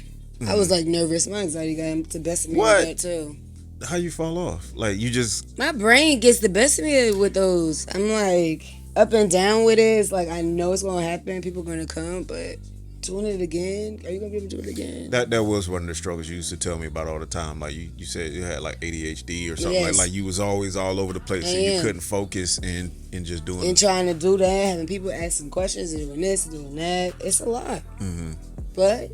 I was like nervous. My anxiety got the best of me What? with that too. how you fall off? Like, you just My brain gets the best of me with those. I'm like up and down with it. It's like I know it's gonna happen. People are gonna come, but doing it again, are you gonna be able to do it again? that was one of the struggles you used to tell me about all the time. Like, you said you had like ADHD or something. Yes. Like you was always all over the place, and you couldn't focus and just doing And trying to do that, having people asking questions, and doing this, doing that, it's a lot. But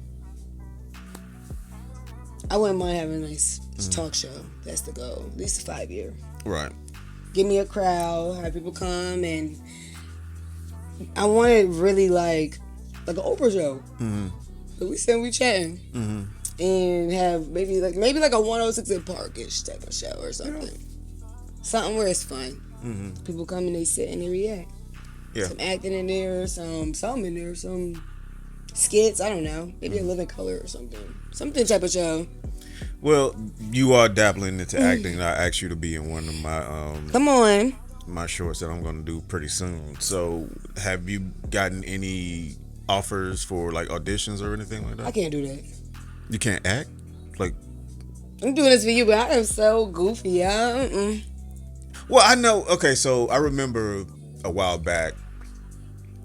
I wouldn't mind having a nice talk show. That's the goal. At least a 5-year. right. Give me a crowd, have people come, and I want it really like an Oprah show. So we sitting, we chatting, and have maybe like a 106 in Park-ish type of show or something. Something where it's fun. People come and they sit and they react. Yeah. Some acting in there, some in there, some skits. I don't know. Maybe a living color or something type of show. Well, you are dabbling into acting. I asked you to be in one of my Come on. my shorts that I'm going to do pretty soon. So, have you gotten any offers for like auditions or anything like I that? can't do that. You can't act? Like, I'm doing this for you, but I am so goofy, y'all. well, I know. Okay, so I remember a while back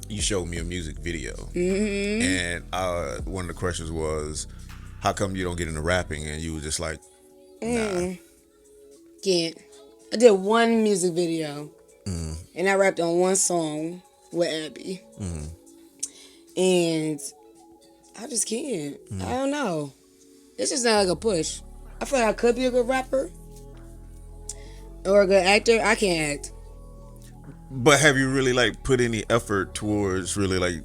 you showed me a music video, and one of the questions was, how come you don't get into rapping? And you were just like, nah. Can't. I did one music video, and I rapped on one song with Abby, and I just can't. I don't know. It's just not like a push. I feel like I could be a good rapper or a good actor. I can't act. But have you really like put any effort towards really like?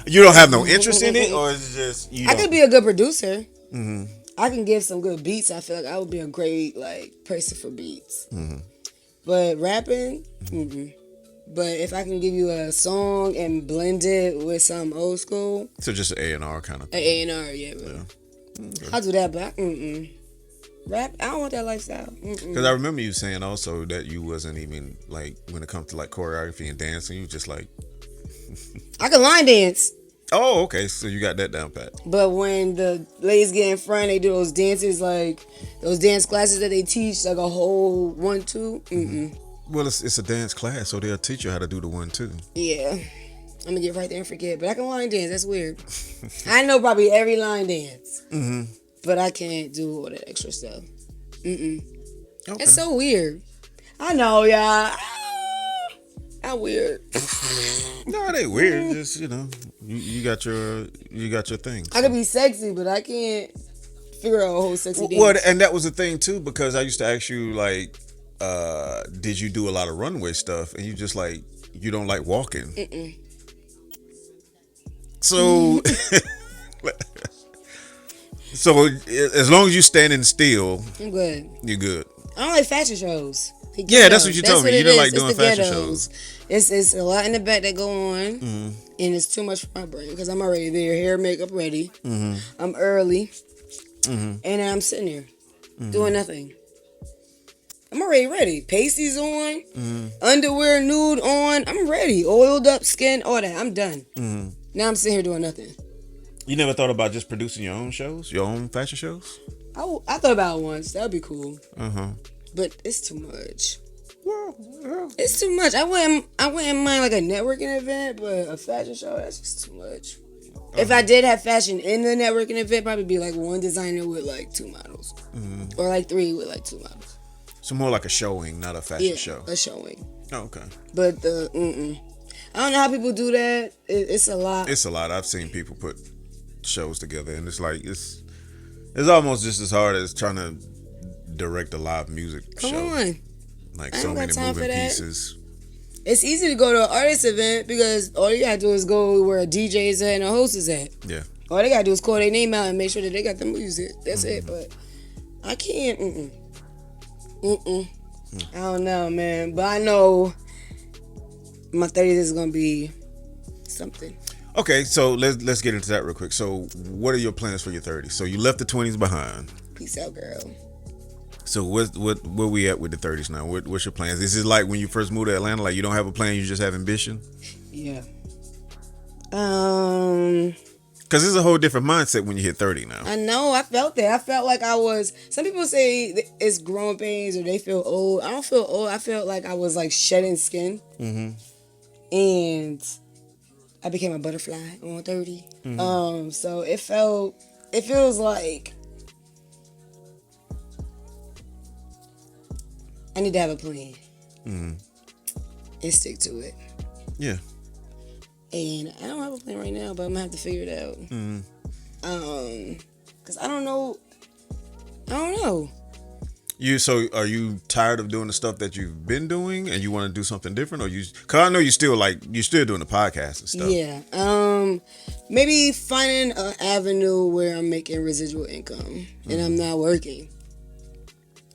You don't have no interest in it, or is it just you? I could be a good producer. I can give some good beats. I feel like I would be a great like person for beats. But rapping, but if I can give you a song and blend it with some old school, So just an A&R kind of an thing. A&R, yeah, I'll do that. But rap, I don't want that lifestyle. Because I remember you saying also that you wasn't even like, when it comes to like choreography and dancing, you just like, I can line dance. oh, okay, so you got that down pat. But when the ladies get in front, they do those dances, like those dance classes that they teach, like a whole 1-2. Well, it's a dance class, so they'll teach you how to do the 1-2. Yeah. I'm gonna get right there and forget. But I can line dance. That's weird. I know probably every line dance. Mm-hmm. But I can't do all that extra stuff. Mm-mm. Okay. It's so weird. I know, y'all. I'm weird. No, it ain't weird. Just you got your thing. I could be sexy, but I can't figure out a whole sexy dance. Well, and that was the thing too, because I used to ask you like, did you do a lot of runway stuff? And you just like you don't like walking. Mm-mm. So, so as long as you standing still, I'm good. you're good. I don't like fashion shows. Yeah, that's what you told me. You don't like doing fashion ghettos. shows. It's a lot in the back that go on, Mm-hmm. and it's too much for my brain because I'm already there, hair, makeup ready. Mm-hmm. I'm early, Mm-hmm. and I'm sitting there doing nothing. I'm already ready. Pasties on, Mm-hmm. underwear nude on. I'm ready. Oiled up skin, all that. I'm done. Mm-hmm. Now I'm sitting here doing nothing. You never thought about just producing your own shows, your own fashion shows? I thought about it once. That would be cool, Uh-huh. but it's too much. Well, yeah. It's too much. I wouldn't mind like a networking event, but a fashion show, that's just too much. If I did have fashion in the networking event, probably be like one designer with like 2 models. Or like 3 with like 2 models. So more like a showing, not a fashion show. A showing. Oh, okay. But I don't know how people do that. It's a lot. It's a lot. I've seen people put shows together, and it's like it's almost just as hard as trying to direct a live music Come show. on. Like I so don't got many time for moving that. pieces. It's easy to go to an artist event because all you gotta do is go where a DJ is at and a host is at. Yeah. All they gotta do is call their name out and make sure that they got the music. That's it. But I can't. I don't know, man. But I know my 30s is gonna be something. Okay, so let's get into that real quick. So, what are your plans for your 30s? So you left the 20s behind. Peace out, girl. So where we at with the 30s now? What's your plans? Is it like when you first moved to Atlanta? Like you don't have a plan, you just have ambition? Yeah. Because it's a whole different mindset when you hit 30 now. I know. I felt that. I felt like I was. Some people say it's growing pains or they feel old. I don't feel old. I felt like I was like shedding skin. And I became a butterfly on 30. So it feels like I need to have a plan and stick to it. Yeah. And I don't have a plan right now, but I'm gonna have to figure it out. Cause I don't know. So are you tired of doing the stuff that you've been doing and you want to do something different, or cause I know you're still doing the podcast and stuff. Yeah. Maybe finding an avenue where I'm making residual income and I'm not working.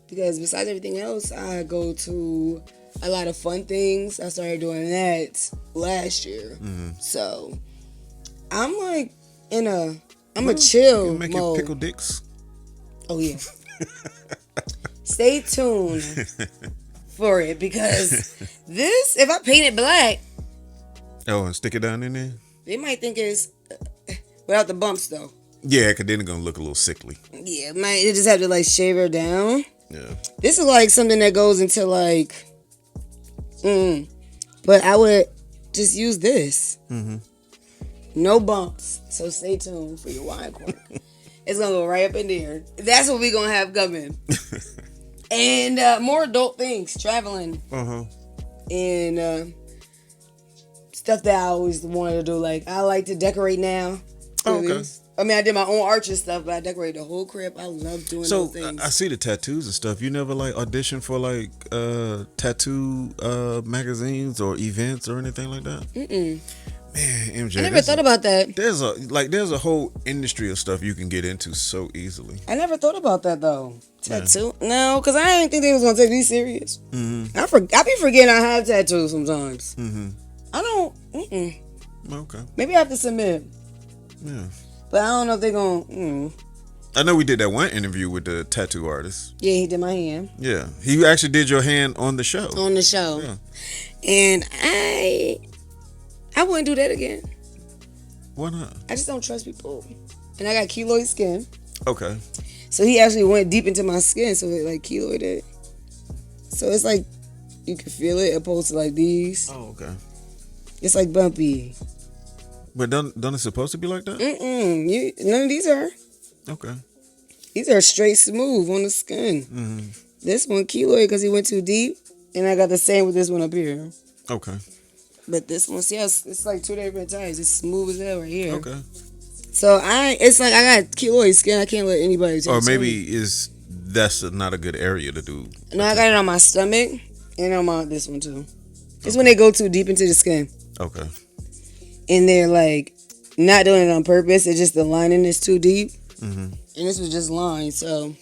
Because besides everything else, I go to a lot of fun things. I started doing that last year. So I'm like I'm a chill You make mode. your pickle dicks. Oh yeah. Stay tuned for it because this, if I paint it black, Oh, and stick it down in there. they might think it's without the bumps though. Yeah, cause then it's gonna look a little sickly. Yeah, they just have to like shave her down. Yeah. This is like something that goes into like, but I would just use this. No bumps. So stay tuned for your wine corner. It's gonna go right up in there. That's what we gonna have coming. And more adult things, traveling, and stuff that I always wanted to do. Like I like to decorate now. Okay. I mean, I did my own arch and stuff, but I decorated the whole crib. I love doing So those things. I see the tattoos and stuff. You never like audition for like tattoo magazines or events or anything like that? Man, MJ, I never thought about that. There's a whole industry of stuff you can get into so easily. I never thought about that though. Tattoo? No, because I didn't think they was gonna take these serious. I be forgetting I have tattoos sometimes. I don't. Okay. Maybe I have to submit, Yeah. but I don't know if they're gonna. I know we did that one interview with the tattoo artist. Yeah, he did my hand Yeah. He actually did your hand on the show. on the show, Yeah. and I wouldn't do that again. Why not? I just don't trust people, and I got keloid skin. Okay. So he actually went deep into my skin, so it like keloided. So it's like You can feel it opposed to like these. Oh, okay. It's like bumpy. But don't it supposed to be like that? None of these are. Okay. These are straight smooth on the skin. Mm-hmm. This one keloid because he went too deep, and I got the same with this one up here. Okay. But this one, see, it's like two different types. It's smooth as hell right here. Okay. So it's like I got keloid skin. I can't let anybody touch. Or maybe that's not a good area to do. No, I got it on my stomach and on this one too. It's when they go too deep into the skin. Okay. And they're like not doing it on purpose. It's just the lining is too deep. Mm-hmm. And this was just lined. So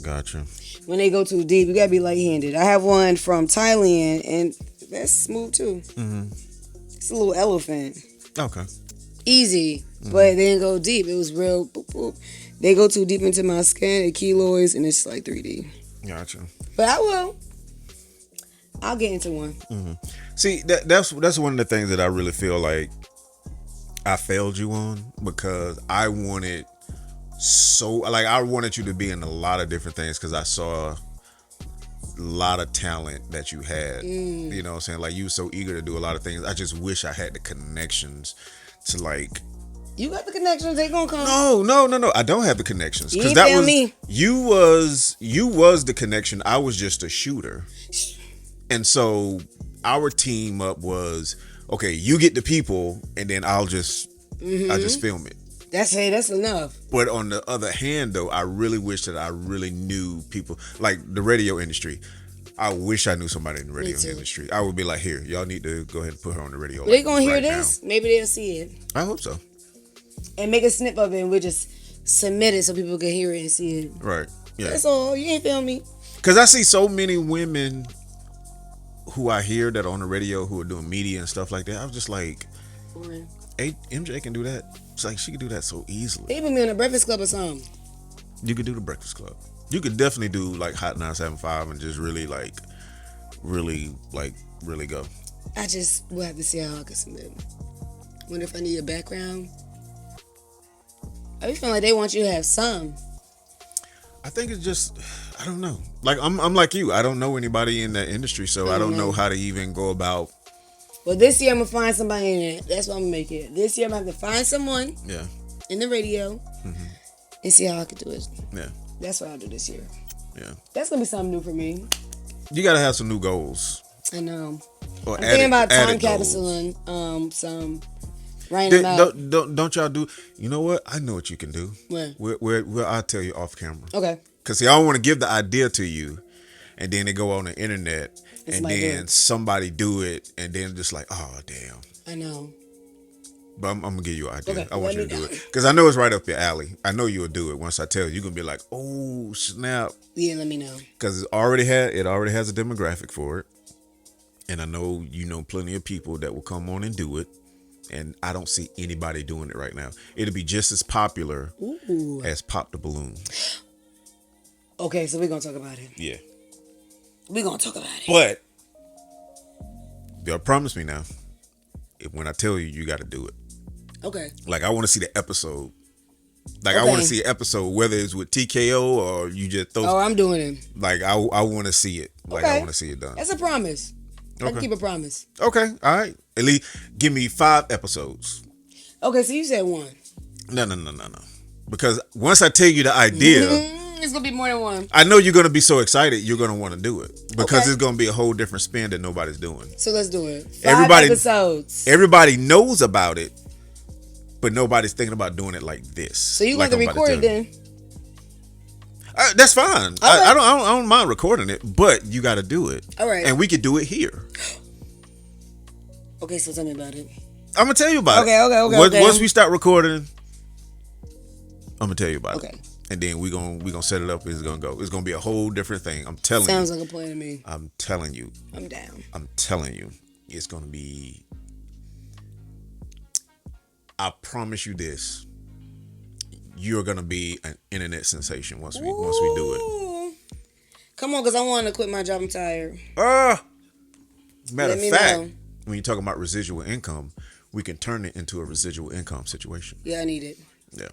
Gotcha. when they go too deep, you gotta be light-handed. I have one from Thailand, and that's smooth too. Mm-hmm. It's a little elephant. Okay. Easy, but they didn't go deep. It was real. Boop, boop. They go too deep into my skin, it keloids, and it's like 3D. Gotcha. But I will. I'll get into one. Mm-hmm. See, that's one of the things that I really feel like I failed you on, because I wanted you to be in a lot of different things, because I saw a lot of talent that you had. You know what I'm saying? Like, you were so eager to do a lot of things. I just wish I had the connections to like. You got the connections, they gonna come. No. I don't have the connections, You because ain't that feel was me. you was the connection. I was just a shooter, and so our team up was okay. You get the people, and then I'll just film it. That's enough. But on the other hand, though, I really wish that I really knew people like the radio industry. I wish I knew somebody in the radio industry. I would be like, here, y'all need to go ahead and put her on the radio. They gonna hear right this. now. Maybe they'll see it I hope so. and make a snip of it, and we'll just submit it so people can hear it and see it. Right. Yeah. That's all. You ain't feel me. Because I see so many women who I hear that are on the radio who are doing media and stuff like that. I was just like, hey, MJ can do that. It's like she can do that so easily. They put me on the Breakfast Club or something. You could do the Breakfast Club. You could definitely do like Hot 975 and just really go. I just will have to see how I can submit. Wonder if I need a background. I be feeling like they want you to have some. I think it's just, I don't know. Like I'm like you. I don't know anybody in that industry, so I don't know how to even go about. Well, this year I'm gonna find somebody in it. That's what I'm gonna make it. This year I'm gonna have to find someone in the radio and see how I can do it. Yeah. That's what I'll do this year. Yeah. That's gonna be something new for me. You gotta have some new goals. I know. Or I'm thinking about time added goals. capsuling some writing about. Don't y'all do? You know what? I know what you can do. What? Where I'll tell you off camera. Okay. Because see, I don't want to give the idea to you, and then they go on the internet, and then somebody do it, and then just like, oh damn. I know. But I'm gonna give you an idea. Okay, I want you to do it because I know it's right up your alley. I know you'll do it once I tell you. You're gonna be like, oh snap. Yeah, let me know. Because it already has a demographic for it, and I know you know plenty of people that will come on and do it. And I don't see anybody doing it right now. It'll be just as popular as Pop the Balloon. Okay, so we're gonna talk about it. Yeah. We're gonna talk about it. But y'all promise me now, when I tell you, you got to do it. Okay. Like I want to see the episode. Like I want to see an episode, whether it's with TKO or you just throw. Oh, I'm doing it. Like I want to see it. Like I want to see it done. That's a promise. I can keep a promise. Okay, all right. At least give me 5 episodes. Okay, so you said 1. No. Because once I tell you the idea, it's gonna be more than 1. I know you're gonna be so excited. You're gonna want to do it because it's gonna be a whole different spin that nobody's doing. So let's do it. 5 Everybody, episodes. Everybody knows about it, but nobody's thinking about doing it like this. So you got to record it then? That's fine. Okay. I don't mind recording it, but you got to do it. All right. And we could do it here. Okay, so tell me about it. I'm gonna tell you about it. Okay. Once we start recording, I'm gonna tell you about it. Okay. And then we gonna set it up. It's gonna go. It's gonna be a whole different thing. I'm telling you. Sounds like a plan to me. I'm telling you. I'm down. I'm telling you. It's gonna be. I promise you this. You're gonna be an internet sensation once we do it. Come on, cause I want to quit my job. I'm tired. Matter of fact, when you're talking about residual income, we can turn it into a residual income situation. Yeah, I need it. Yeah.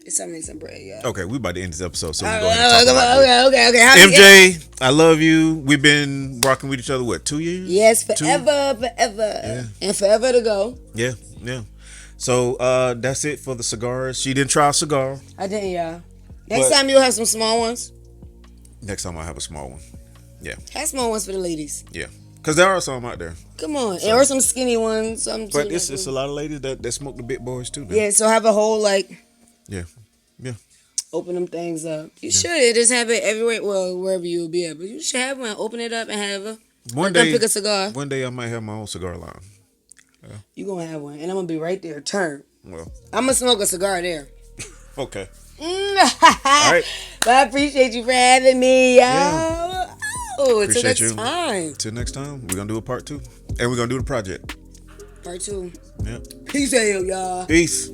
It's time to make some bread, yeah. Okay, we about to end this episode, so we Okay, go ahead and talk about it. okay. How MJ, I love you. We've been rocking with each other, what, 2 years? Yes, forever. Yeah. And forever to go. Yeah. So that's it for the cigars. She didn't try a cigar. I didn't, y'all. Next But- time you'll have some small ones. Next time I'll have a small one. Yeah. Have small ones for the ladies. Yeah. Because there are some out there. Come on. Or some skinny ones. But it's a lot of ladies that smoke the big boys too. Now. Yeah, so have a whole, like, Yeah. open them things up. You should just have it everywhere, well, wherever you'll be at. But you should have one. Open it up and have a. One let them day, pick a cigar. One day I might have my own cigar line. You gonna have one. And I'm gonna be right there. Turn. Well, I'm gonna smoke a cigar there. okay. All right. But I appreciate you for having me, y'all. Yeah. Oh, until Appreciate next you. time. Till next time, we're gonna do a part 2, and we're gonna do the project. Part 2. Yeah. Peace out, y'all. Peace.